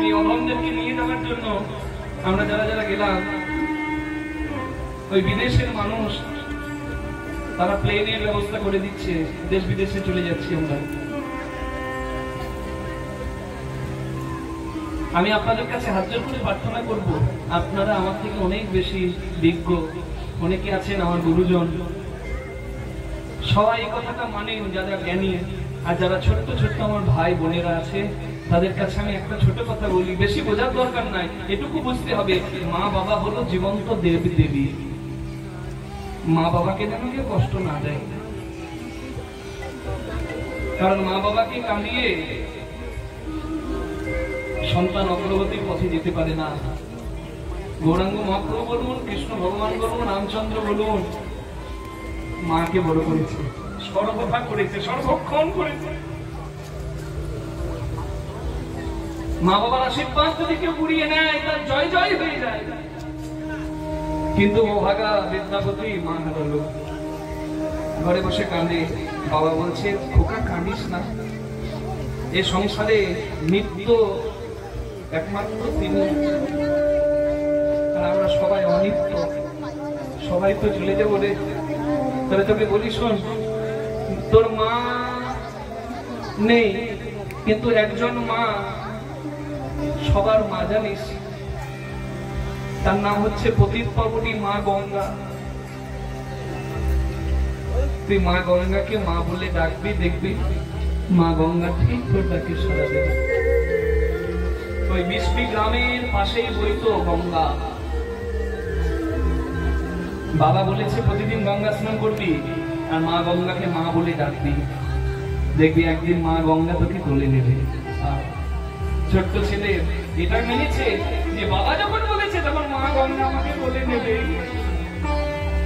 S1: এই অধমদেরকে নিয়ে যাওয়ার জন্য আমরা যারা যারা গেলাম, ওই বিদেশের মানুষ তারা প্লেনের ব্যবস্থা করে দিচ্ছে, দেশ বিদেশে চলে যাচ্ছি আমরা। আমি আপনাদের কাছে হাত জোড় করে প্রার্থনা করব, আপনারা আমার থেকে অনেক বেশি বিজ্ঞ, অনেকে আছেন আমার গুরুজন, সবাই এই কথাটা মানেন যারা জ্ঞানী। আর যারা ছোট্ট ছোট্ট আমার ভাই বোনেরা আছে তাদের কাছে আমি একটা ছোট কথা বলি, বেশি বোঝার দরকার নাই, এটুকু বুঝতে হবে, মা বাবা হলো জীবন্ত দেব দেবী। মা বাবাকে যেন কেউ কষ্ট না দেয়, কারণ মা বাবাকে কাঁদিয়ে সন্তান অগ্রগতির পথে যেতে পারে না। গৌরাঙ্গ মহাপ্রভু বলুন, কৃষ্ণ ভগবান বলুন, রামচন্দ্র বলুন, মাকে বড় করেছে, সর্বথা করেছে, সর্বক্ষণ করেছে। মা বাবার আশীর্বাদ যদি কেউ কুড়িয়ে নেয় তার জয় জয় হয়ে যায়। কিন্তু ভাগা বিদ্যাপতি মা হারালো, ঘরে বসে কাঁদে। বাবা বলছে, খোকা কাঁদিস না, এ সংসারে নিত্য একমাত্র তিনি, আর আমরা সবাই অনিত্য, সবাই তো চলে যাবো রে। তবে তোকে বলি শোন, তোর মা নেই কিন্তু একজন মা সবার মা, জানিস? তার নাম হচ্ছে পতিত পাবনী মা গঙ্গা। তুই মা গঙ্গাকে মা বলে ডাকবি, দেখবি মা গঙ্গা ঠিক তোর ডাকে সাড়া দেবে। ওই বিষ্ণু গ্রামের পাশেই বইতো গঙ্গা। বাবা বলেছে প্রতিদিন গঙ্গা স্নান করবি আর মা গঙ্গাকে মা বলে ডাকবি, দেখবি একদিন মা গঙ্গা তোকে তুলে নেবে। আর ছোট্ট ছেলে এটা মেনেছে যে বাবা যখন বলেছে তখন মা গঙ্গা আমাকে বলে নেবে।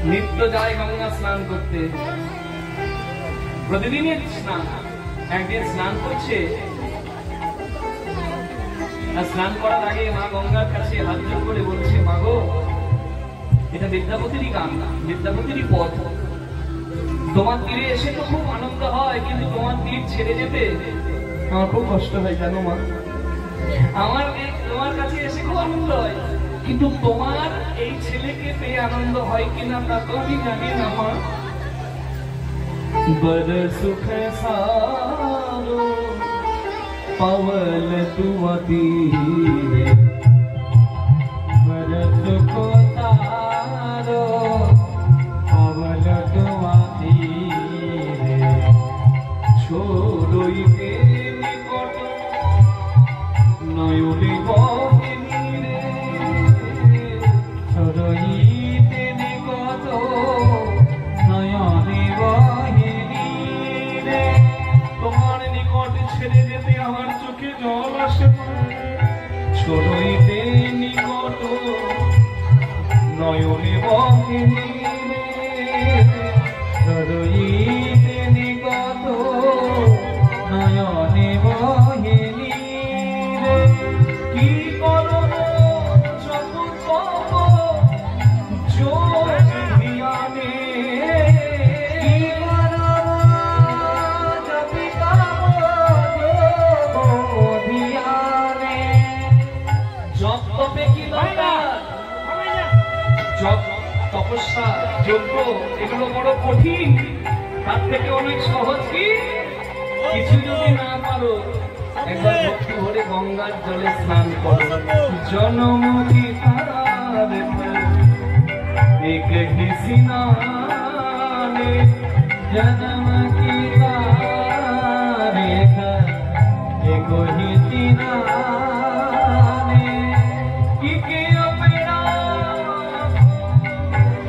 S1: নিত্য যায় গঙ্গা স্নান করতে, প্রতিদিনের স্নান। একদিন স্নান করছে, আর স্নান করার আগে মা গঙ্গার কাছে হাত জোড় করে বলছে, মা গো, এটা বিদ্যাপতিরই গান, বিদ্যাপতিরই পথ। তোমার তীরে এসে তো খুব আনন্দ হয়, কিন্তু তোমার তীর ছেড়ে যেতে আমার খুব কষ্ট হয়, জানো মা? আমার তোমার কাছে এসে খুব আনন্দ হয়, কিন্তু তোমার এই ছেলেকে পেয়ে আনন্দ হয় কিনা তা তো আমি জানি না মা। বড় সুখ সারো পাওয়াল তুয়া তীরে, বড় সুখ সারো পাওয়াল যোগ্য এগুলো বড় কঠিন, তার থেকে অনেক সহজ কি কিছু যদি না পারো একবার ভক্তি ভরে গঙ্গার জলে স্নান করো। জনম কি তার এক কিসি নানে জনম কি তার এক ही तीनाने इके अपना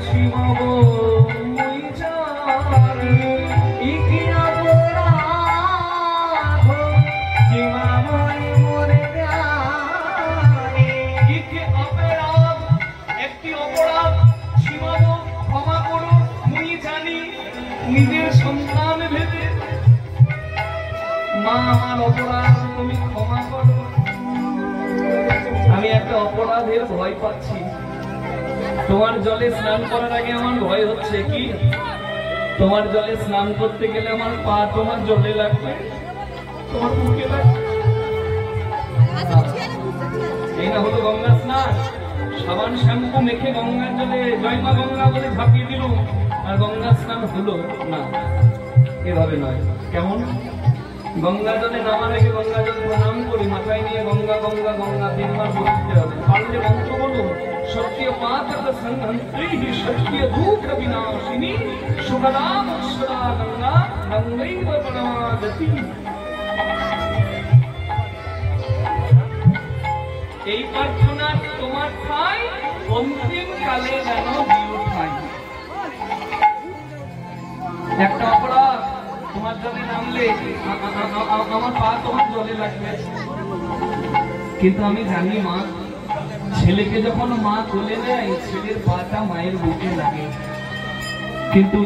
S1: छिमावो मुई जाने इके अपना छिमावो मोरे जाने इके अपराध একটি অপরাধ छिमावो ক্ষমা করো মুই জানি নিজের সন্তান ভেবে মা আমার অপরাধ তুমি ক্ষমা করো। আমি একটা অপরাধের ভয় পাচ্ছি, তোমার জলে স্নান করার আগে আমার ভয় হচ্ছে কি তোমার জলে স্নান করতে গেলে আমার পা তোমার জলে লাগবে, তোমার বুকে লাগবে। এই না হলো গঙ্গা স্নান, সাবান শ্যাম্পু মেখে গঙ্গার জলে জয় মা গঙ্গা বলে ঝাঁপিয়ে দিল আর গঙ্গা স্নান হলো না, এভাবে নয়। কেমন? গঙ্গা জলে নামার আগে গঙ্গা জল প্রণাম করি, মাথায় নিয়ে গঙ্গা গঙ্গা গঙ্গা তিনবার বলতে হবে। পারলে মন্ত্র বলুন, সত্য পাতক সংহন্ত্রী সত্য দুঃখ বিনাশিনী শুভনাম সদা গঙ্গা গঙ্গৈব প্রণমাগতি। এই প্রার্থনা তোমার ঠাই অন্তিম কালে যেন দিও ঠাই। একটা অপরাধ তোমার জলে নামলে আমার পা তোমার জলে লাগবে, কিন্তু আমি জানি মা ছেলেকে যখন মা কোলে নেয় ছেলের পাটা মায়ের বুকে লাগে, কিন্তু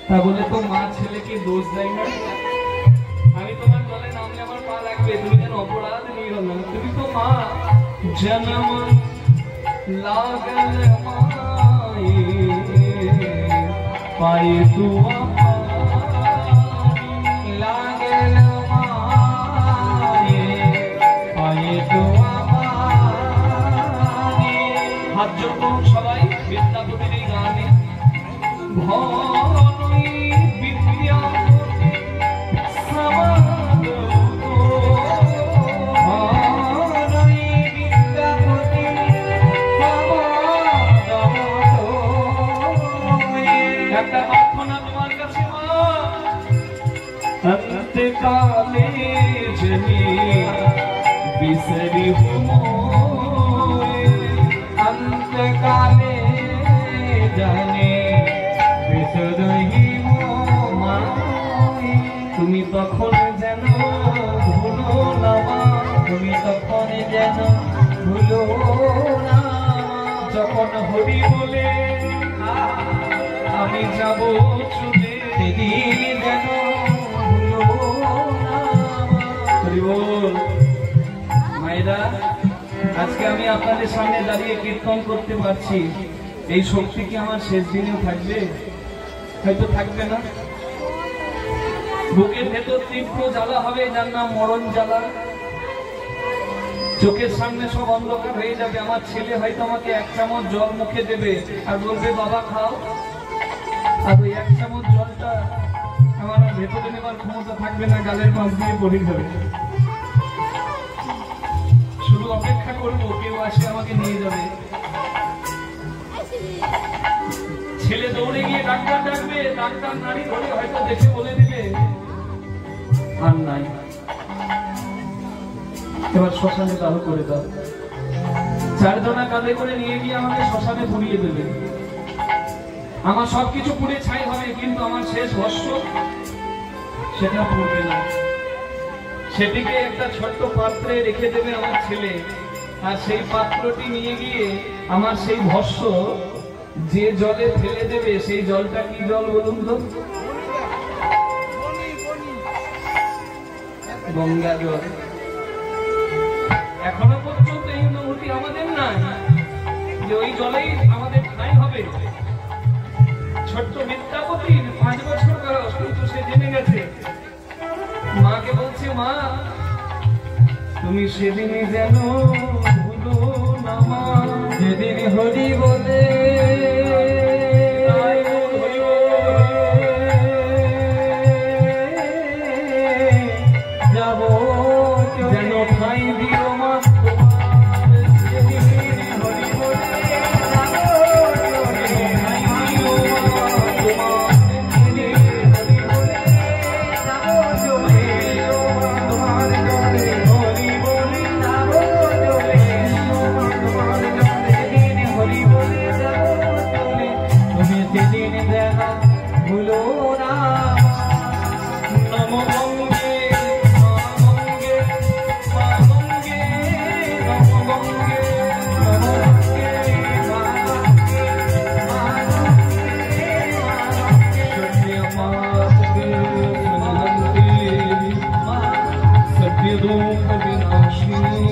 S1: তা বলে তো মা ছেলেকে দোষ দেয় না। আমি তোমার জলে নামলে আমার পা লাগবে, তুমি যেন অপরাধ নিও না, তুমি তো মা। জন্ম লাগল মায়ে পায়ে তুয়া লাগল মায়ে পায়ে তুয়া হাত জোড় করুন সবাই বিদ্যাপতির এই গানে। ভনই বিদ্যা সমাদ ভনই বিদ্যাপতি সমাদ একটা প্রার্থনা তোমার কাছে মা। অন্তকালে জনি বিসরি হুমোয় অন্তকালে জানে বিসরি হুমোয় তুমি তখন যেন ভুলো না মা, তুমি তখন যেন ভুলো না যখন হরি বলে আমি যাব চলে সেদিন যেন ভুলো না। হরি বল। মায়েরা আজকে আমি আপনাদের সামনে দাঁড়িয়ে কীর্তন করতে পারছি, এই শক্তি কি আমার শেষ দিনেও থাকবে? হয়তো থাকবে না। বুকের ভেতর তীব্র জ্বালা হবে, যার নাম মরণ জ্বালা। চোখের সামনে সব অন্ধকার হয়ে যাবে। আমার ছেলে হয়তো আমাকে 1 চামচ জল মুখে দেবে আর বলবে বাবা খাও, আর ওই 1 চামচ জলটা আমার ভেতরে নেবার ক্ষমতা থাকবে না, গালের পাশ দিয়ে পড়ে যাবে। শুধু অপেক্ষা করবো কেউ আসে আমাকে নিয়ে যাবে। ছেলে দৌড়ে গিয়ে ডাক্তার ডাকবে, ডাক্তার নারী ধরে হয়তো দেখে বলে দিবে আর নাই, এবার শ্মশানে দাহ করে দাও। 4 জনা কাঁধে করে নিয়ে গিয়ে আমাকে শ্মশানে পুড়িয়ে দেবে। আমার সবকিছু পুড়ে ছাই হবে, কিন্তু আমার শেষ ভস্ম সেটা পুড়বে না। সেটিকে একটা ছোট্ট পাত্রে রেখে দেবে আমার ছেলে, আর সেই পাত্রটি নিয়ে গিয়ে আমার সেই ভস্ম যে জলে ফেলে দেবে, সেই জলটা কি জল বলুন তো? গঙ্গা জল। এখনো পর্যন্ত এই অনুভূতি আমাদের নাই যে ওই জলেই আমাদের ঠাই হবে। ছোট্ট বিদ্যাপতির 5 বছর বয়স, কিন্তু সে জেনে গেছে। মাকে বলছে মা তুমি সেদিনে যেন ভুলো না মা, যেদিন হরি বলে दुख विनाशिनी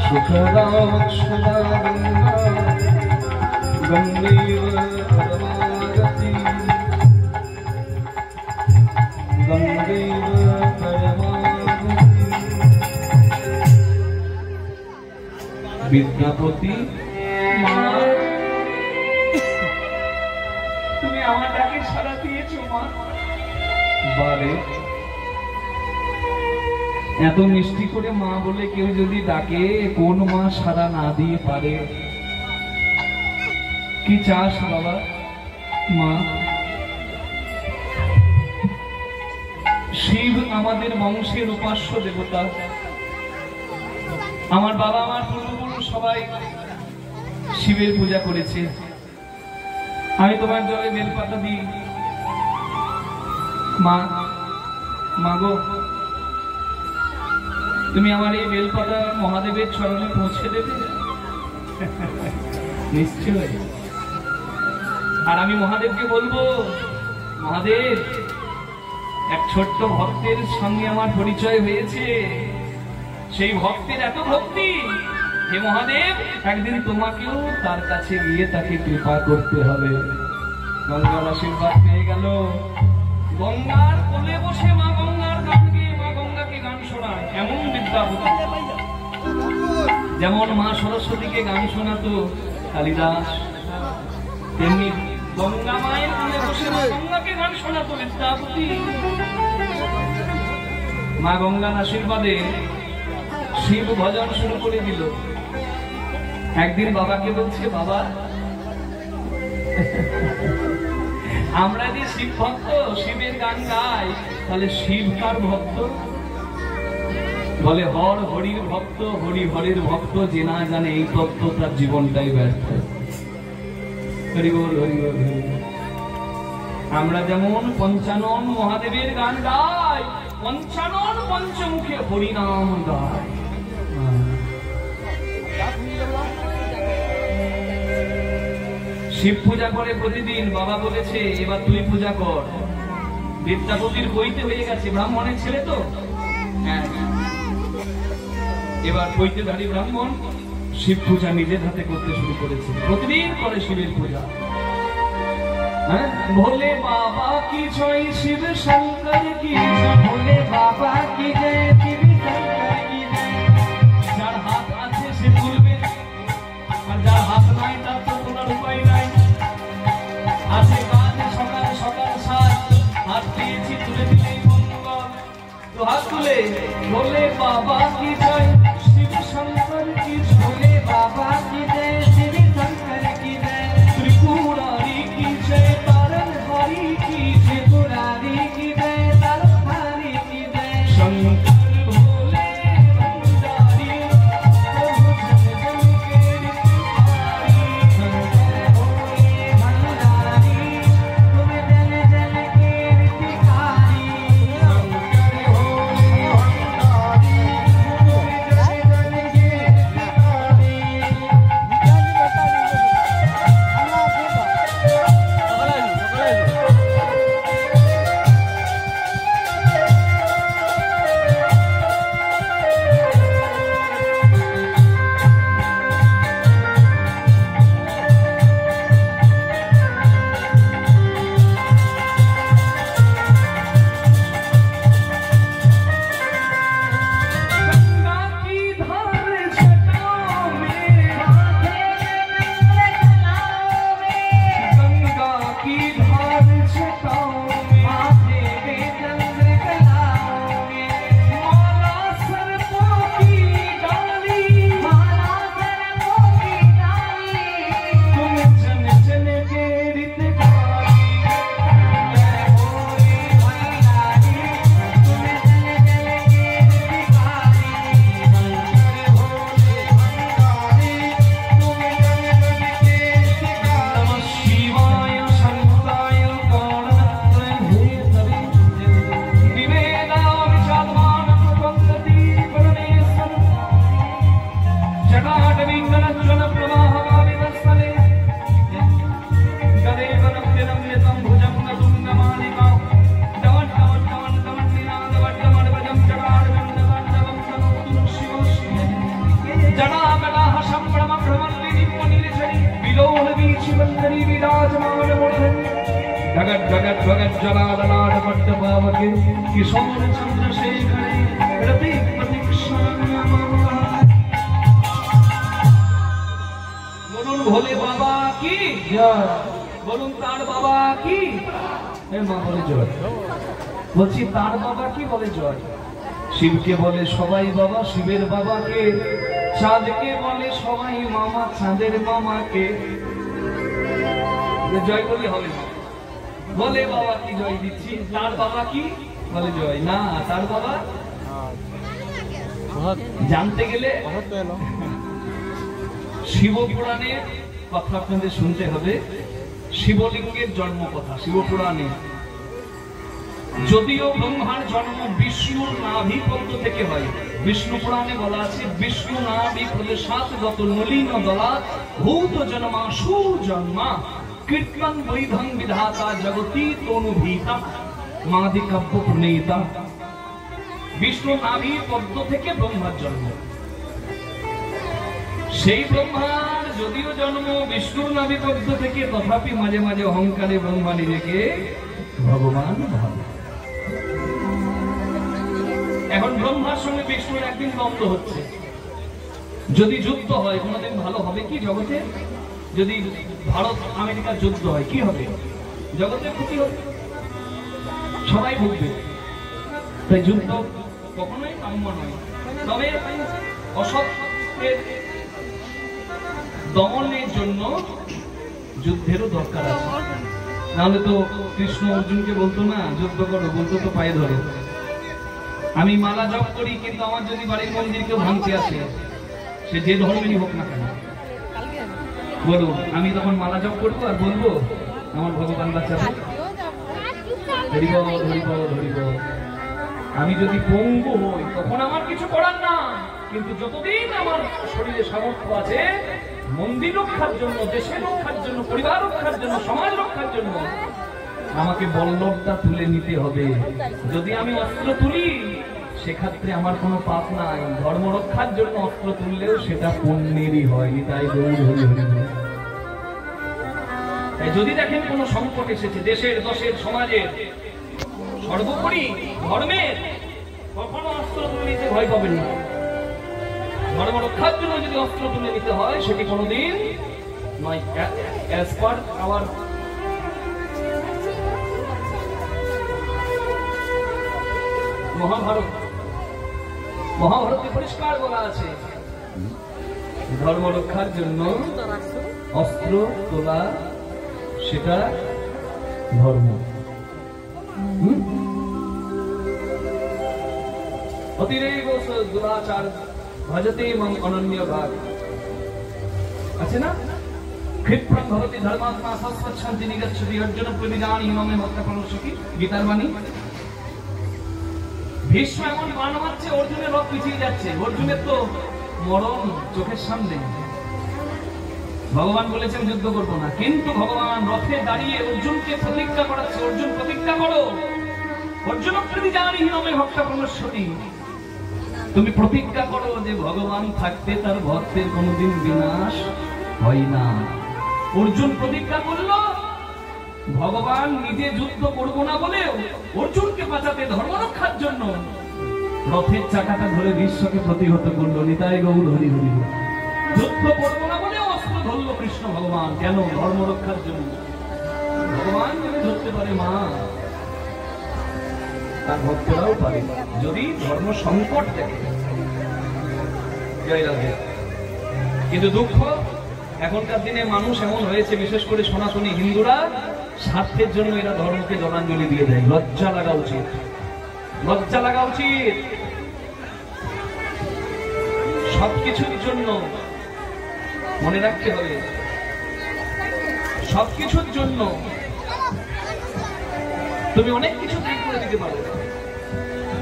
S1: सुखदा क्षदा गंगैव परमागति गंगैव परमागति विद्यापति माँ तुम्हें আমার ডাকে সাড়া দিয়েছো মা বারে এত মিষ্টি করে মা বলে কেউ যদি ডাকে কোন মা সাড়া না দিয়ে পারে কি চাস বাবা মা শিব আমাদের বংশের উপাস্য দেবতা আমার বাবা আমার পূর্বপুরুষ সবাই শিবের পূজা করেছে আমি তোমার জলে বেলপাতা দিই মা মাগো তুমি আমার এই বেলপাতা মহাদেবের চরণে পৌঁছে দেবে নিশ্চয় আর আমি মহাদেবকে বলবো মহাদেব এক ছোট্ট ভক্তের সঙ্গে আমার পরিচয় হয়েছে সেই ভক্তের এত ভক্তি হে মহাদেব একদিন তোমাকেও তার কাছে গিয়ে তাকে কৃপা করতে হবে গঙ্গার আশীর্বাদ পেয়ে গেল গঙ্গার কোলে বসে মা গঙ্গার গান গেয়ে মা গঙ্গাকে গান শোনায় এমন বিদ্যাপতি যেমন মা সরস্বতীকে গান শোনাতো কালিদাস তেমনি গঙ্গা মায়ের কোলে বসে মা গঙ্গাকে গান শোনাতো বিদ্যাপতি মা গঙ্গার আশীর্বাদে শিব ভজন শুরু করে দিল একদিন বাবাকে বলছে বাবা আমরা যে শিব ভক্ত শিবের গান গাই তাহলে শিব কার ভক্ত বলে হর হরির ভক্ত হরি হরের ভক্ত যে না জানে এই তত্ত্ব তার জীবনটাই ব্যর্থ হরি বল হরি বল আমরা যেমন পঞ্চানন মহাদেবের গান গাই পঞ্চানন পঞ্চমুখে হরিনাম গায় শিব পূজা করে প্রতিদিন বাবা বলেছে এবার তুই পূজা কর বিদ্যাপতির বইতে হয়ে গেছে ব্রাহ্মণের ছেলে তো হ্যাঁ এবার বইতেধারী ব্রাহ্মণ শিব পূজা নিজের হাতে করতে শুরু করেছে প্রতিদিন করে শিবের পূজা হ্যাঁ ভোলে বাবা কি জয় শিব শঙ্কর কি জয় ভোলে বাবা কি জয় শিব শঙ্কর কি জয় যার হাত আছে সে তুলবে আর যার হাত নাই তার তো কোনো উপায় নাই আছে কাজ সকাল সকাল সাজ হাত দিয়েছি তুলে দিলেই মঙ্গল তো হাত তুলে ভোলে বাবা কি জয় শিব শঙ্কর কি ভোলে বাবা কি জয় শিব শঙ্কর কি জয় ত্রিপুরারি কি জয় তারণ হরি কি ত্রিপুরারি কি জয় তারণ হরি কি জয় শঙ্কর ভোলে ভণ্ডারি প্রভু জগদম্বের তিহারি শঙ্কর ভোলে ভণ্ডারি তুমি জল জল के तिहारी शंकर भोले भंडारी ঢগাট ঢগাট ঢগাট জলালাট পট্ট বাবাকে কিশোর চন্দ্রশেখরে প্রতীক প্রতীক বলুন ভোলে বাবা কি জয়, বলুন তার বাবা কি, মা বলে জয়। বলছি তার বাবা কি বলে জয়। শিবকে বলে সবাই বাবা, শিবের বাবাকে। চাঁদকে বলে সবাই মামা, চাঁদের মামাকে। জয় বলে হবে না, বলে বাবা কি জয় দিচ্ছি। তার বাবা কি বলে জয় না, তার বাবা জানতে গেলে শিব পুরাণের কথা আপনাদের শুনতে হবে। শিবলিঙ্গের জন্ম কথা শিবপুরাণে। যদিও ব্রহ্মার জন্ম বিষ্ণুর নাভি পদ্ম থেকে হয়, বিষ্ণু পুরাণে বলা আছে বিষ্ণু নাভি প্রদেশাৎ গত নলিন দলা ভূত জন্মা সুজন্মা কীর্তন বৈধং বিধাতা জগতি তনুভীতা মাদি কাব্য প্রণীতা। বিষ্ণু নাভি পদ্ম থেকে ব্রহ্মার জন্ম। সেই ব্রহ্মার যদিও জন্ম বিষ্ণুর নাভি পদ্ম থেকে, তথাপি মাঝে মাঝে অহংকারে ব্রহ্মা নিজেকে ভগবান ভাবে। এখন ব্রহ্মার সঙ্গে বিষ্ণুর একদিন দ্বন্দ্ব হচ্ছে। যদি যুদ্ধ হয় কোনোদিন ভালো হবে কি জগতে? যদি ভারত আমেরিকার যুদ্ধ হয় কি হবে? জগতের ক্ষতি হবে, সবাই ভুগবে। তাই যুদ্ধ কখনোই কাম্য নয়। তবে অসত্যের দমনের জন্য যুদ্ধেরও দরকার আছে। নাহলে তো কৃষ্ণ অর্জুনকে বলতো না যুদ্ধ করো, বলতো তো পায়ে ধরো। আমি মালা জপ করি, কিন্তু আমার যদি বাড়ির মন্দির কেউ ভাঙতে আসে, সে যে ধর্মেরই হোক না কেন, বলো আমি তখন মালা জপ করবো আর বলবো আমার ভগবান বাঁচাবে। হরিবল হরিবল হরিবল। আমি যদি পঙ্গু হই তখন আমার কিছু করার না, কিন্তু যতদিন আমার শরীরে সামর্থ্য আছে মন্দির রক্ষার জন্য, দেশের রক্ষার জন্য, পরিবার রক্ষার জন্য, সমাজ রক্ষার জন্য আমাকে বল্লভটা তুলে নিতে হবে। যদি আমি অস্ত্র তুলি সেক্ষেত্রে আমার কোনো পাপ নাই। ধর্ম রক্ষার জন্য অস্ত্র তুললেও সেটা পুণ্যেরই হয়। তাই গৌর হরি হরি। যদি দেখেন কোনো সংকট এসেছে দেশের, দশের, সমাজের, সর্বোপরি ধর্মের, কখনো অস্ত্র তুলে নিতে ভয় পাবেন না। ধর্ম রক্ষার জন্য যদি অস্ত্র তুলে নিতে হয় সেটি কোনোদিন নয়। অ্যাজ পার আওয়ার মহাভারতে পরিষ্কার বলা আছে ধর্ম রক্ষার জন্য অস্ত্র তোলা সেটা ধর্ম। অতিরেব দুরাচার ভজতে মম অনন্য ভাগ আছে না? ক্ষিপ্রং ভবতি ধর্মাত্মা সস্বচ্ছন্তি নিগচ্ছতি অর্জুন প্রবিজানি মমে মত্তকলসকি। গীতার বাণী। ভীষ্ম এমন বাণ মারছে, অর্জুনের রথ পিছিয়ে যাচ্ছে। অর্জুনের তো মরণ চোখের সামনে। ভগবান বলেছেন যুদ্ধ করবো না, কিন্তু ভগবান রথে দাঁড়িয়ে অর্জুনকে প্রতিজ্ঞা করাচ্ছে, অর্জুন প্রতিজ্ঞা করো। অর্জুন প্রবিজানি মমে মত্তকলসকি। তুমি প্রতিজ্ঞা করো যে ভগবান থাকতে তার ভক্তের কোনোদিন বিনাশ হয় না। অর্জুন প্রতিজ্ঞা করলো, ভগবান নিজে যুদ্ধ করবো না বলেও অর্জুনকে বাঁচাতে ধর্ম রক্ষার জন্য রথের চাকাটা ধরে বিশ্বকে প্রতিহত করলো। নিতাই গৌর হরি হরি। যুদ্ধ করবো না বলেও অস্ত্র ধরলো কৃষ্ণ ভগবান। কেন? ধর্ম রক্ষার জন্য। ভগবান যদি ধরতে পারে মা, তার ভক্তরাও পারে, যদি ধর্ম সংকট দেখে। জয় রাধে। কিন্তু দুঃখ, এখনকার দিনে মানুষ এমন হয়েছে, বিশেষ করে সনাতনী হিন্দুরা, স্বার্থের জন্য এরা ধর্মকে জলাঞ্জলি দিয়ে দেয়। লজ্জা লাগা উচিত, লজ্জা লাগা উচিত। সবকিছুর জন্য মনে রাখতে হবে, সবকিছুর জন্য তুমি অনেক কিছু ত্যাগ করে দিতে পারো,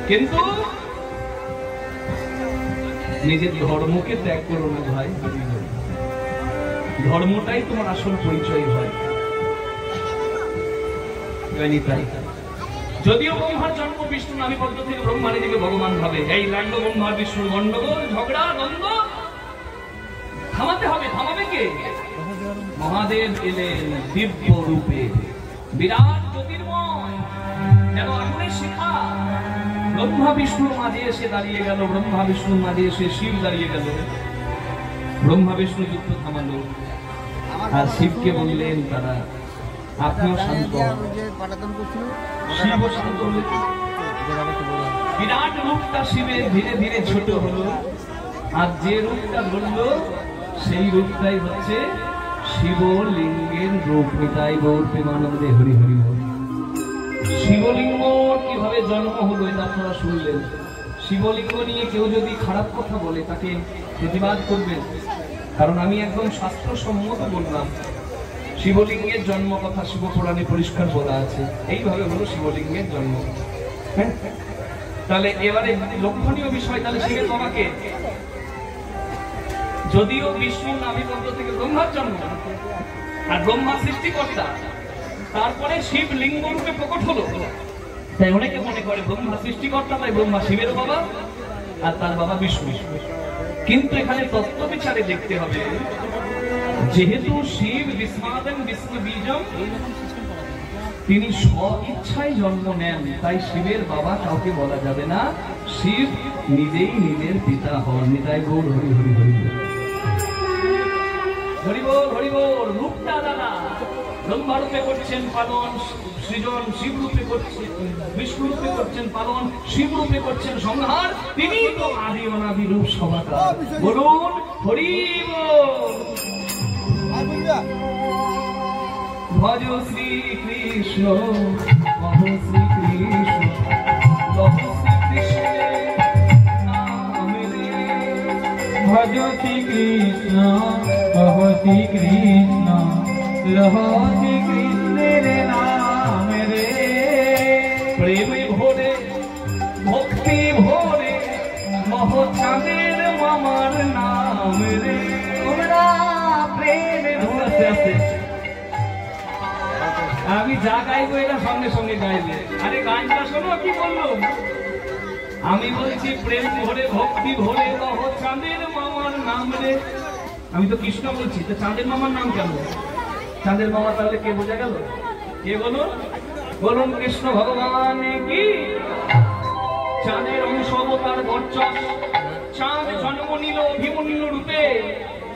S1: কিন্তু নিজের ধর্মকে ত্যাগ করো না ভাই। ধর্মটাই তোমার আসল পরিচয় হয়। যদিও ব্রহ্মার জন্ম বিষ্ণু নাভি পদ্ম থেকে, ব্রহ্মা নিজেকে ভগবান ভাবে। এই লান্ড ব্রহ্মা বিষ্ণুর গন্ডগোল, ঝগড়া, দ্বন্দ্ব থামাতে হবে। থামাবে কে? মহাদেব এলেন দিব্য রূপে। বিরাট জ্যোতির্ময় যেন আগুনের শিখা। ব্রহ্মা বিষ্ণুর মাঝে এসে দাঁড়িয়ে গেল, ব্রহ্মা বিষ্ণুর মাঝে এসে শিব দাঁড়িয়ে গেল। ব্রহ্মা বিষ্ণু যুদ্ধ থামালো আর শিবকে বললেন তারা আপনিও শান্ত হন। শিবও শান্ত হলেন। বিরাট রূপটা শিবের ধীরে ধীরে ছোট হলো, আর যে রূপটা ধরলো সেই রূপটাই হচ্ছে শিবলিঙ্গের রূপ। নিতাই গৌর প্রেমানন্দে হরি হরি বল। শিবলিঙ্গ কিভাবে জন্ম হলো এটা আপনারা শুনলেন। শিবলিঙ্গ নিয়ে কেউ যদি খারাপ কথা বলে তাকে প্রতিবাদ করবেন, কারণ আমি একদম শাস্ত্রসম্মত বললাম। শিবলিঙ্গের জন্ম কথা শিবপুরাণে পরিষ্কার বলা আছে, এইভাবে হলো শিবলিঙ্গের জন্ম। তাহলে এবারে লক্ষণীয় বিষয়, তাহলে শিবের বাবাকে যদিও বিষ্ণু নাভিপদ্ম থেকে ব্রহ্মার জন্ম, আর ব্রহ্মা সৃষ্টিকর্তা, তারপরে শিব লিঙ্গ রূপে প্রকট হলো। তাই অনেকে মনে করে ব্রহ্মা সৃষ্টিকর্তা, তাই ব্রহ্মা শিবের বাবা আর তার বাবা বিষ্ণু। কিন্তু এখানে তত্ত্ব বিচারে দেখতে হবে, যেহেতু শিব বিস্মাদন বিষ্ণু বীজম, তিনি স্ব-ইচ্ছায় জন্ম নেন, তাই শিবের বাবা কাউকে বলা যাবে না। শিব নিজেই নিজের পিতা হন। নিতাই গৌর হরি হরি হরি হরি বল হরি বল। রূপটা আলাদা, ব্রহ্মা রূপে করছেন পালন সৃজন, শিব রূপে করছেন, বিষ্ণু রূপে করছেন পালন, শিব রূপে করছেন সংহার। তিনি তো আদি অনাদি রূপ সমাকার। বলুন হরি বল। ভজ শ্রী কৃষ্ণ কহ শ্রী কৃষ্ণ কহ শ্রী কৃষ্ণের নাম রে।
S2: ভজ শ্রী কৃষ্ণ কহ শ্রী কৃষ্ণ লহ শ্রী কৃষ্ণের নাম রে।
S1: প্রেমে ভরে ভক্তি ভরে মহ চাঁদের মামার নাম রে।
S2: তোমরা প্রেমে
S1: আস্তে আস্তে আমি যা গাইবো এটা সঙ্গে সঙ্গে গাইবে। আরে গানটা শোনো কি বললো। আমি বলছি প্রেম ভরে ভক্তি ভরে মহ চাঁদের মামার নাম রে। আমি তো কৃষ্ণ বলছি, তো চাঁদের মামার নাম কেন? চাঁদের মামা তাহলে কে বোঝা গেল? কে বলুন? বলুন কৃষ্ণ ভগবান কি। চাঁদের অংশ অবতার বর্চস, চাঁদ জন্ম নিল অভিমন্যু রূপে।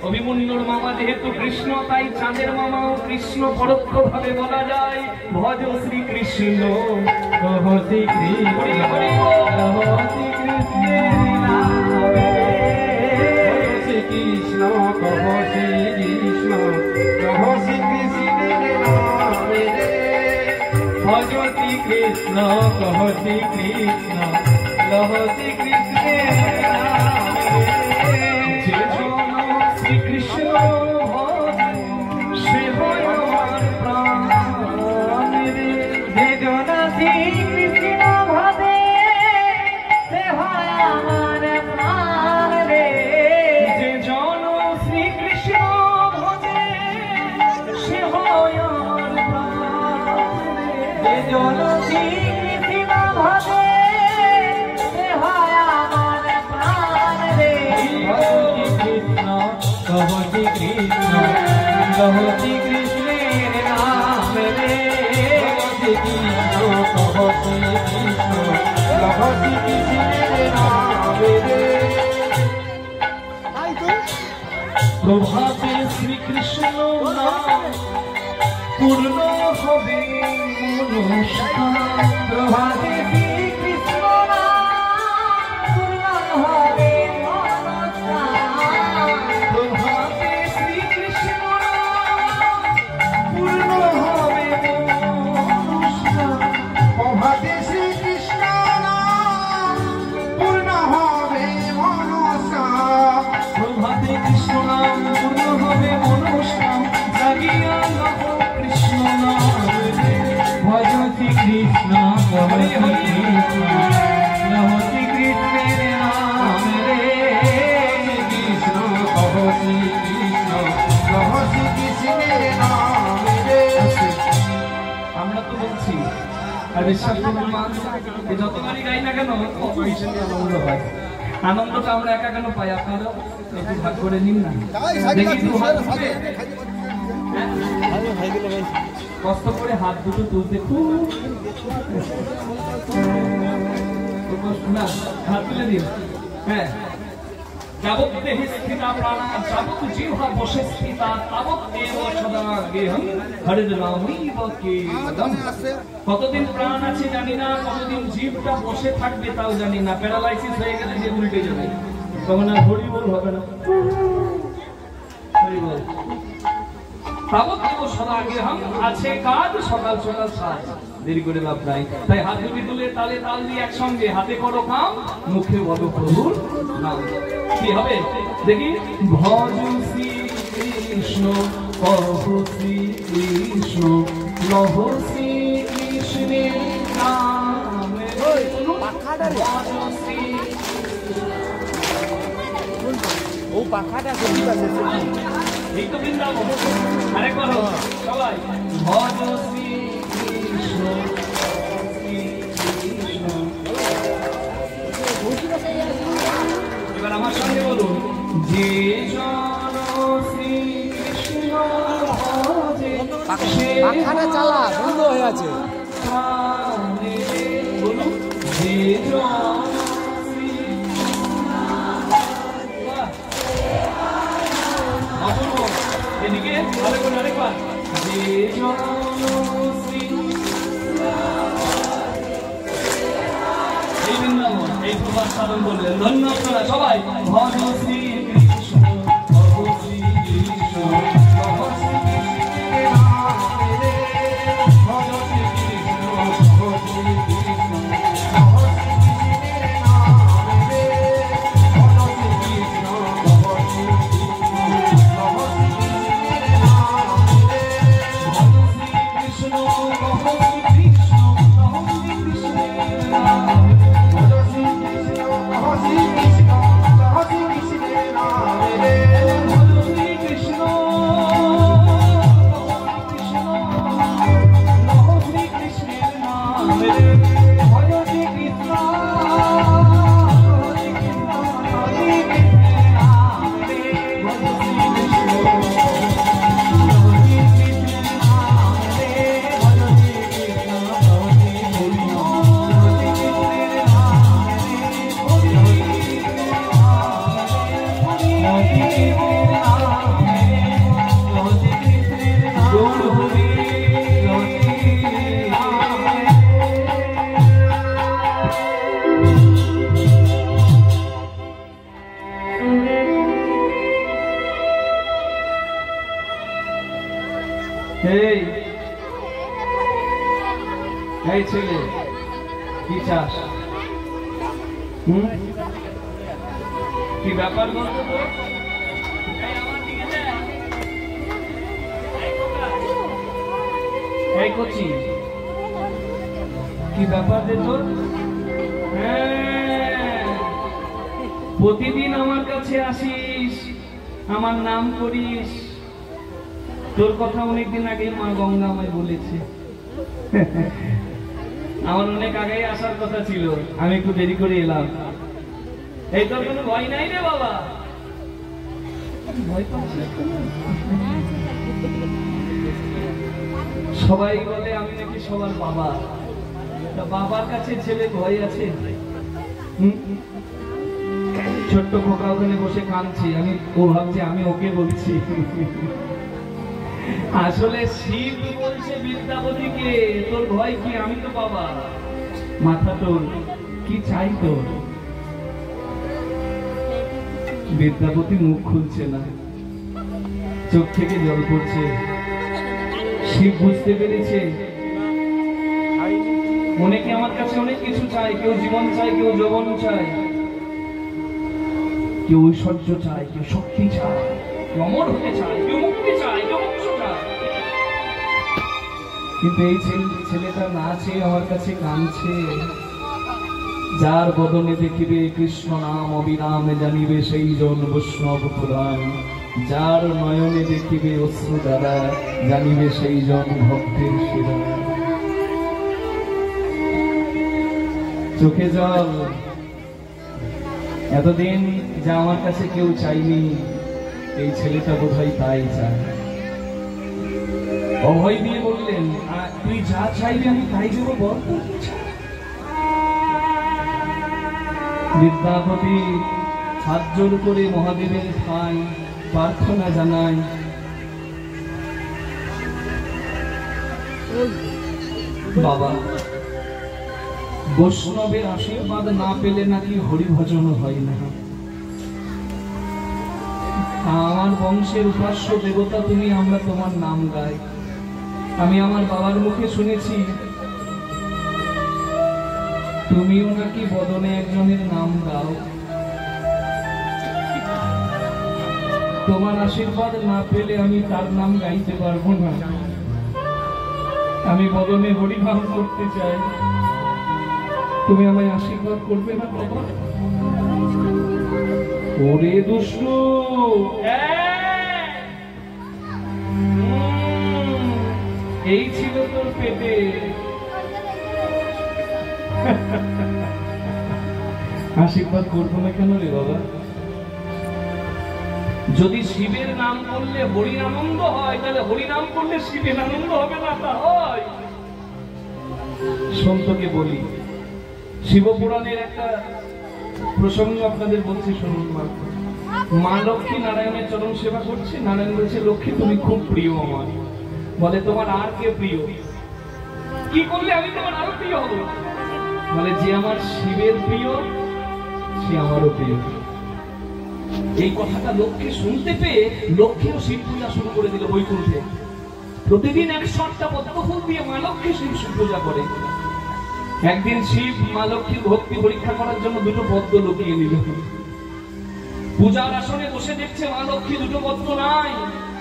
S1: অভিমন্যুর মামা যেহেতু কৃষ্ণ, তাই চাঁদের মামাও কৃষ্ণ পরোক্ষ ভাবে বলা যায়। ভজ শ্রী কৃষ্ণ
S2: কহ শ্রী কৃষ্ণ লহ শ্রী কৃষ্ণের নাম রে। শ্রী কৃষ্ণ কহ শ্রী কৃষ্ণ কহ শ্রী কৃষ্ণের নাম রে। ভজ শ্রী কৃষ্ণ কহ শ্রী কৃষ্ণ লহ শ্রী কৃষ্ণের নাম রে।
S1: যে জন শ্রীকৃষ্ণ ভজে সে হয় আমার প্রাণ রে।
S2: যে জন শ্রী কৃষ্ণ ভজে সে হয় আমার প্রাণ রে।
S1: যে জন শ্রীকৃষ্ণ ভজে সে হয় আমার প্রাণ রে।
S2: যে জন শ্রী কৃষ্ণ ভজে সে হয় আমার প্রাণ রে। কৃষ্ণ কহ শ্রী কৃষ্ণ কহ শ্রী কৃষ্ণের নাম রে। শ্রী কৃষ্ণ কহ শ্রী কৃষ্ণ কহ শ্রী কৃষ্ণের নাম রে।
S1: প্রভাতে শ্রীকৃষ্ণ নাম পূর্ণ হবে মনস্কার।
S2: প্রভাতে শ্রীকৃষ্ণ নাম পূর্ণ হবে মনস্কার।
S1: প্রভাতে শ্রীকৃষ্ণ নাম পূর্ণ হবে মনস্কার।
S2: প্রভাতে শ্রীকৃষ্ণ নাম পূর্ণ হবে মনস্কার।
S1: প্রভাতে কৃষ্ণ নাম পূর্ণ হবে মনস্কার। জাগিয়া নব কৃষ্ণ নাম রে।
S2: ভজ শ্রী কৃষ্ণ কহ শ্রী কৃষ্ণ লহ শ্রী কৃষ্ণের নাম রে। কৃষ্ণ কহ শ্রী কৃষ্ণ লহ শ্রী কৃষ্ণের নাম রে।
S1: আমরা তো বলছি আর বিশ্বাস করুন মা, যতবারই গাই না কেন কত ভীষণই আনন্দ হয়। আনন্দটা আমরা একা কেন পাই? আপনারা একটু ভাগ করে নিন না, দেখি একটু হাত তুলে। কষ্ট করে হাত দুটো তুলতে খুব না, হাত তুলে দিন। হ্যাঁ, যাবৎ দেহে স্থিতা প্রাণা যাবৎ জিহ্বা বসে স্থিতা তাবৎ এব সদা গেহং হরির নামৈব কেবলম। কতদিন প্রাণ আছে জানি না, কতদিন জীবটা বসে থাকবে তাও জানি না। প্যারালাইসিস হয়ে গেলে যে উল্টে যাবে, তখন আর হরি বল হবে না। হরি বল তাবৎ এব সদা গেহং, আছে কাজ সকাল সকাল সাজ, দেরি করে লাভ নাই। তাই হাত দুটি তুলে তালে তাল দিয়ে একসঙ্গে হাতে করো কাম, মুখে বলো প্রভুর নাম। কি হবে দেখি? ভজ শ্রী কৃষ্ণ কহ শ্রী কৃষ্ণ লহ শ্রী কৃষ্ণের নাম।
S3: ও পাখাটা কোন আছে?
S1: এই তো বৃন্দাবন। আরেকবার হোক সবাই, ভজ শ্রী কৃষ্ণ শ্রী কৃষ্ণ। এবার আমার সঙ্গে বলুন, যে জন শ্রী কৃষ্ণ ভজে
S3: পাখাটা চালা বন্ধ হয়ে আছে।
S1: বলুন, যে জন শ্রী এদিকে ভালো করে আরেকবার, যে জন শ্রী এই বৃন্দাবন এই প্রভাত সাধন করলেন। ধন্য আপনারা সবাই। ভজ শ্রী কৃষ্ণ ভজ শ্রী কৃষ্ণ ভজ শ্রী কৃষ্ণের নামে রে, ভজ শ্রী কৃষ্ণ ভজ শ্রী কৃষ্ণ ভজ শ্রী কৃষ্ণের নামে রে, ভজ শ্রী কৃষ্ণ ভজ শ্রী কৃষ্ণ ভজ শ্রী কৃষ্ণের নামে রে, ভজ শ্রী কৃষ্ণ ভজ শ্রী কৃষ্ণ ভজ শ্রী কৃষ্ণের নামে। এই ছেলে কি চাস? কি ব্যাপার বলতো তো? এই কচি কি ব্যাপার রে তোর? প্রতিদিন আমার কাছে আসিস, আমার নাম করিস। তোর কথা অনেকদিন আগেই মা গঙ্গা আমায় বলেছে। আমার অনেক আগেই আসার কথা ছিল, আমি একটু দেরি করে এলাম। এই তোর কোনো ভয় নাই রে বাবা? ভয় পাচ্ছিস? সবাই বলে আমি নাকি সবার বাবা। বাবার কাছে ছেলে ভয় আছে? ছোট্ট খোকা ওখানে বসে কাঁদছে, ও ভাবছে আমি ওকে বলছি। আসলে শিব বলছে বিদ্যাপতিকে, তোর ভয় কি? আমি তো বাবা। মাথা তোর, কি চাই তোর? বিদ্যাপতি মুখ খুলছে না, চোখ থেকে জল পড়ছে। শিব বুঝতে পেরেছে অনেকে আমার কাছে অনেক কিছু চায়। কেউ জীবন চায়, কেউ যৌবন চায়, কেউ ঐশ্বর্য চায়, কেউ শক্তি চায়, কেউ অমর হতে চায়, কেউ মুক্তি চায়, কেউ মোক্ষ চায়। কিন্তু এই ছেলেটা না চেয়ে আমার কাছে কাঁদছে। যার বদনে দেখিবে কৃষ্ণ নাম অবিরামে, জানিবে সেই জন বৈষ্ণব প্রধান। যার নয়নে দেখিবে অশ্রু দ্বারা, জানিবে সেই জন ভক্তের সেরা। চোখে জল। এতদিন যা আমার কাছে কেউ চাইনি, এই ছেলেটা বোধহয় তাই চায়। অভয় দিয়ে বললেন, যা চাইবে আমি তাই দেবো, বল তোর ইচ্ছা। বিদ্যাপতি হাত জোর করে মহাদেবের ঠাঁই প্রার্থনা জানায়, বাবা বৈষ্ণবের আশীর্বাদ না পেলে নাকি হরিভজন হয় না। আমার বংশের উপাস্য দেবতা তুমি, আমরা তোমার নাম গাই। আমি আমার বাবার মুখে শুনেছি তুমিও নাকি বদনে একজনের নাম গাও। তোমার আশীর্বাদ না পেলে আমি তার নাম গাইতে পারবো না। আমি বদনে হরিনাম করতে চাই, তুমি আমায় আশীর্বাদ করবে না বাবা? ওরে দুষ্টু, এই ছিল তোর পেটে। আশীর্বাদ করবো না কেন রে বাবা? যদি শিবের নাম করলে হরির আনন্দ হয়, তাহলে হরিনাম করলে শিবের আনন্দ হবে না? তা হয়? সন্তকে বলি, শিবপুরাণের একটা প্রসঙ্গ আপনাদের বলছি, শুনুন। মা লক্ষ্মী নারায়ণের চরণ সেবা করছে। নারায়ণ বলছে, লক্ষ্মী তুমি খুব প্রিয় আমার। বলে, তোমার আর কে প্রিয়? কি করলে আমি তোমার আরো প্রিয় হবো? বলে, যে আমার শিবের প্রিয় সে আমারও প্রিয়। এই কথাটা লক্ষ্মী শুনতে পেয়ে লক্ষ্মীও শিব পূজা শুরু করে দিল বৈকুণ্ঠে। প্রতিদিন 108টা পদ্মফুল দিয়ে মা লক্ষ্মী শিব পূজা করে। একদিন শিব মা লক্ষ্মীর ভক্তি পরীক্ষা করার জন্য দুটো পদ্ম লুকিয়ে নিল। পূজার আসনে বসে দেখছে মা লক্ষ্মী দুটো পদ্ম নাই।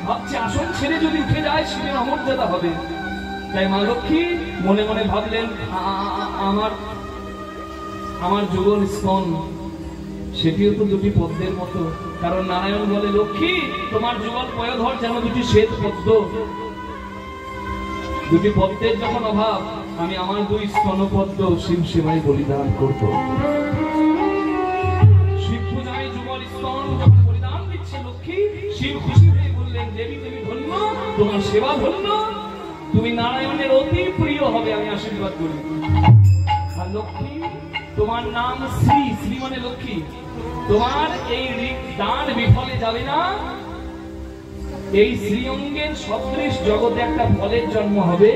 S1: ভাবছে আসন ছেড়ে যদি উঠে যায় শিবের অমর্যাদা হবে। তাই মা লক্ষ্মী মনে মনে ভাবলেন, আমার যুগল স্তন সেটিও তো দুটি পদ্মের মতো। কারণ নারায়ণ বলে, লক্ষ্মী তোমার যুগল পয়োধর যেন দুটি শ্বেত পদ্ম। দুটি পদ্মের যখন অভাব, আমি আমার 2 স্তনপদ্ম শিব সেবায় বলিদান করব। শিব পূজায় যুগল স্তন যখন বলিদান দিচ্ছে লক্ষ্মী, শিব খুশি হয়ে বললেন, দেবী তুমি ধন্য, তোমার সেবা ধন্য, তুমি নারায়ণের অতি প্রিয় হবে, আমি আশীর্বাদ করি। আর লক্ষ্মী তোমার নাম শ্রী, শ্রী মানে লক্ষ্মী, তোমার এই দান বিফলে যাবে না। এই শ্রীঅঙ্গের সদৃশ জগতে একটা ফলের জন্ম হবে,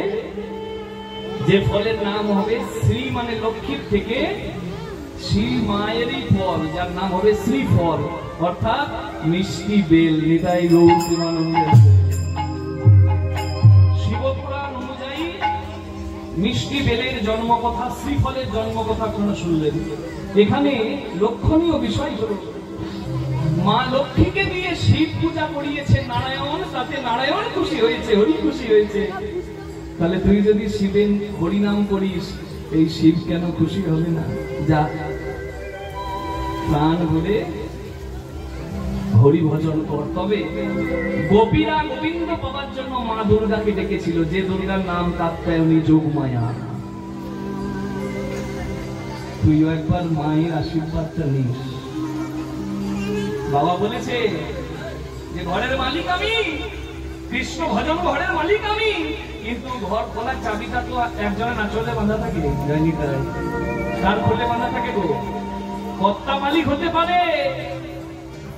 S1: যে ফলের নাম হবে শ্রী মানে লক্ষ্মীর থেকে শ্রী মায়েরই ফল, যার নাম হবে শ্রীফল, অর্থাৎ মিষ্টি বেল। নিতাই গৌর প্রেমানন্দে। শিবপুরাণ অনুযায়ী মিষ্টি বেলের জন্ম কথা, শ্রীফলের জন্ম কথা কোন শুনলেন? এখানে লক্ষণীয় বিষয় হল, মা লক্ষ্মীকে দিয়ে শিব পূজা করিয়েছে নারায়ণ, তাতে নারায়ণ খুশি হয়েছে, হরি খুশি হয়েছে। তাহলে তুই যদি শিবের হরিনাম করিস, এই শিব কেন খুশি হবে না? যা প্রাণ বলে হরি ভজন কর। তবে গোপীরা গোবিন্দ পাবার জন্য মা দুর্গাকে ডেকেছিল, যে দুর্গার নাম কাত্যায়নী যোগমায়া। তুইও একবার মায়ের আশীর্বাদটা নিস। বাবা বলেছে যে ঘরের মালিক আমি, কৃষ্ণ ভজন ঘরের মালিক আমি, কিন্তু ঘর খোলার চাবিটা তো একজনের আঁচলে বাঁধা থাকে, জানি তাই। কার খুলে বাঁধা থাকে গো? কর্তা মালিক হতে পারে,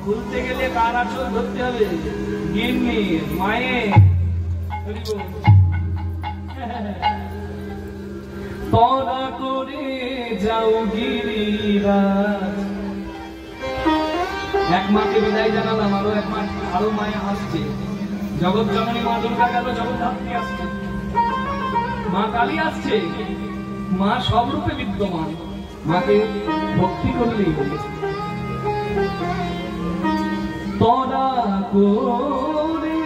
S1: খুলতে গেলে কার আঁচল ধরতে হবে? গিন্নি, মায়ের। তোরা করে যাও গিরিরাজ। এক মাকে বিদায় জানালাম, আরো মায়ে আসছে। জগৎ জননী মা দুর্গা গেল, জগদ্ধাত্রী আসছে, মা কালী আসছে। মা সব রূপে বিদ্যমান, মাকে ভক্তি করলেই হবে। তোরা করে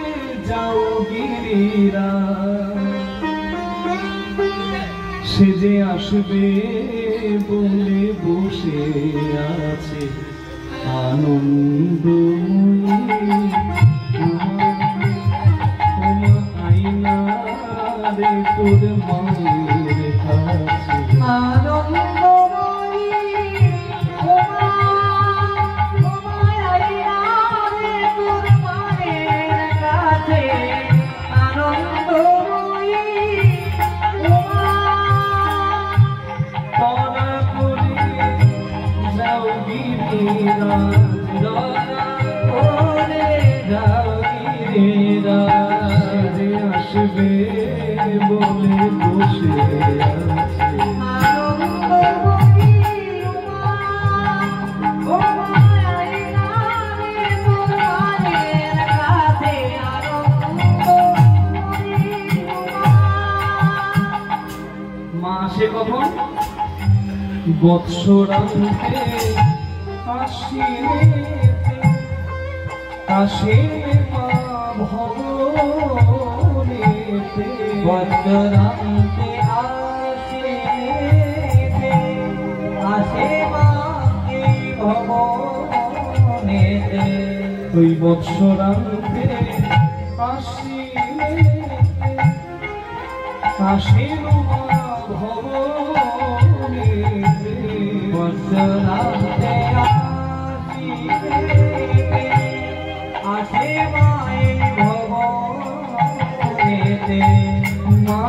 S1: যাও গিরিরাজ, সে যে আসবে বলে বসে আছে আনন্দময়ী। আইনা রে তোর মায়ের কাছে
S2: আনন্দময়ী, আইনা রে তোর মায়ের কাছে আনন্দময়ী।
S1: সে কখন বৎসরান্তে আসে মা ভবনেতে
S4: বৎসরান্তে আসে মা এই ভবনেতে।
S1: ওই বৎসরান্তে আসিল মা ভবনেতে
S4: বৎসরান্তে আসে মা এই ভবনেতে।
S1: মা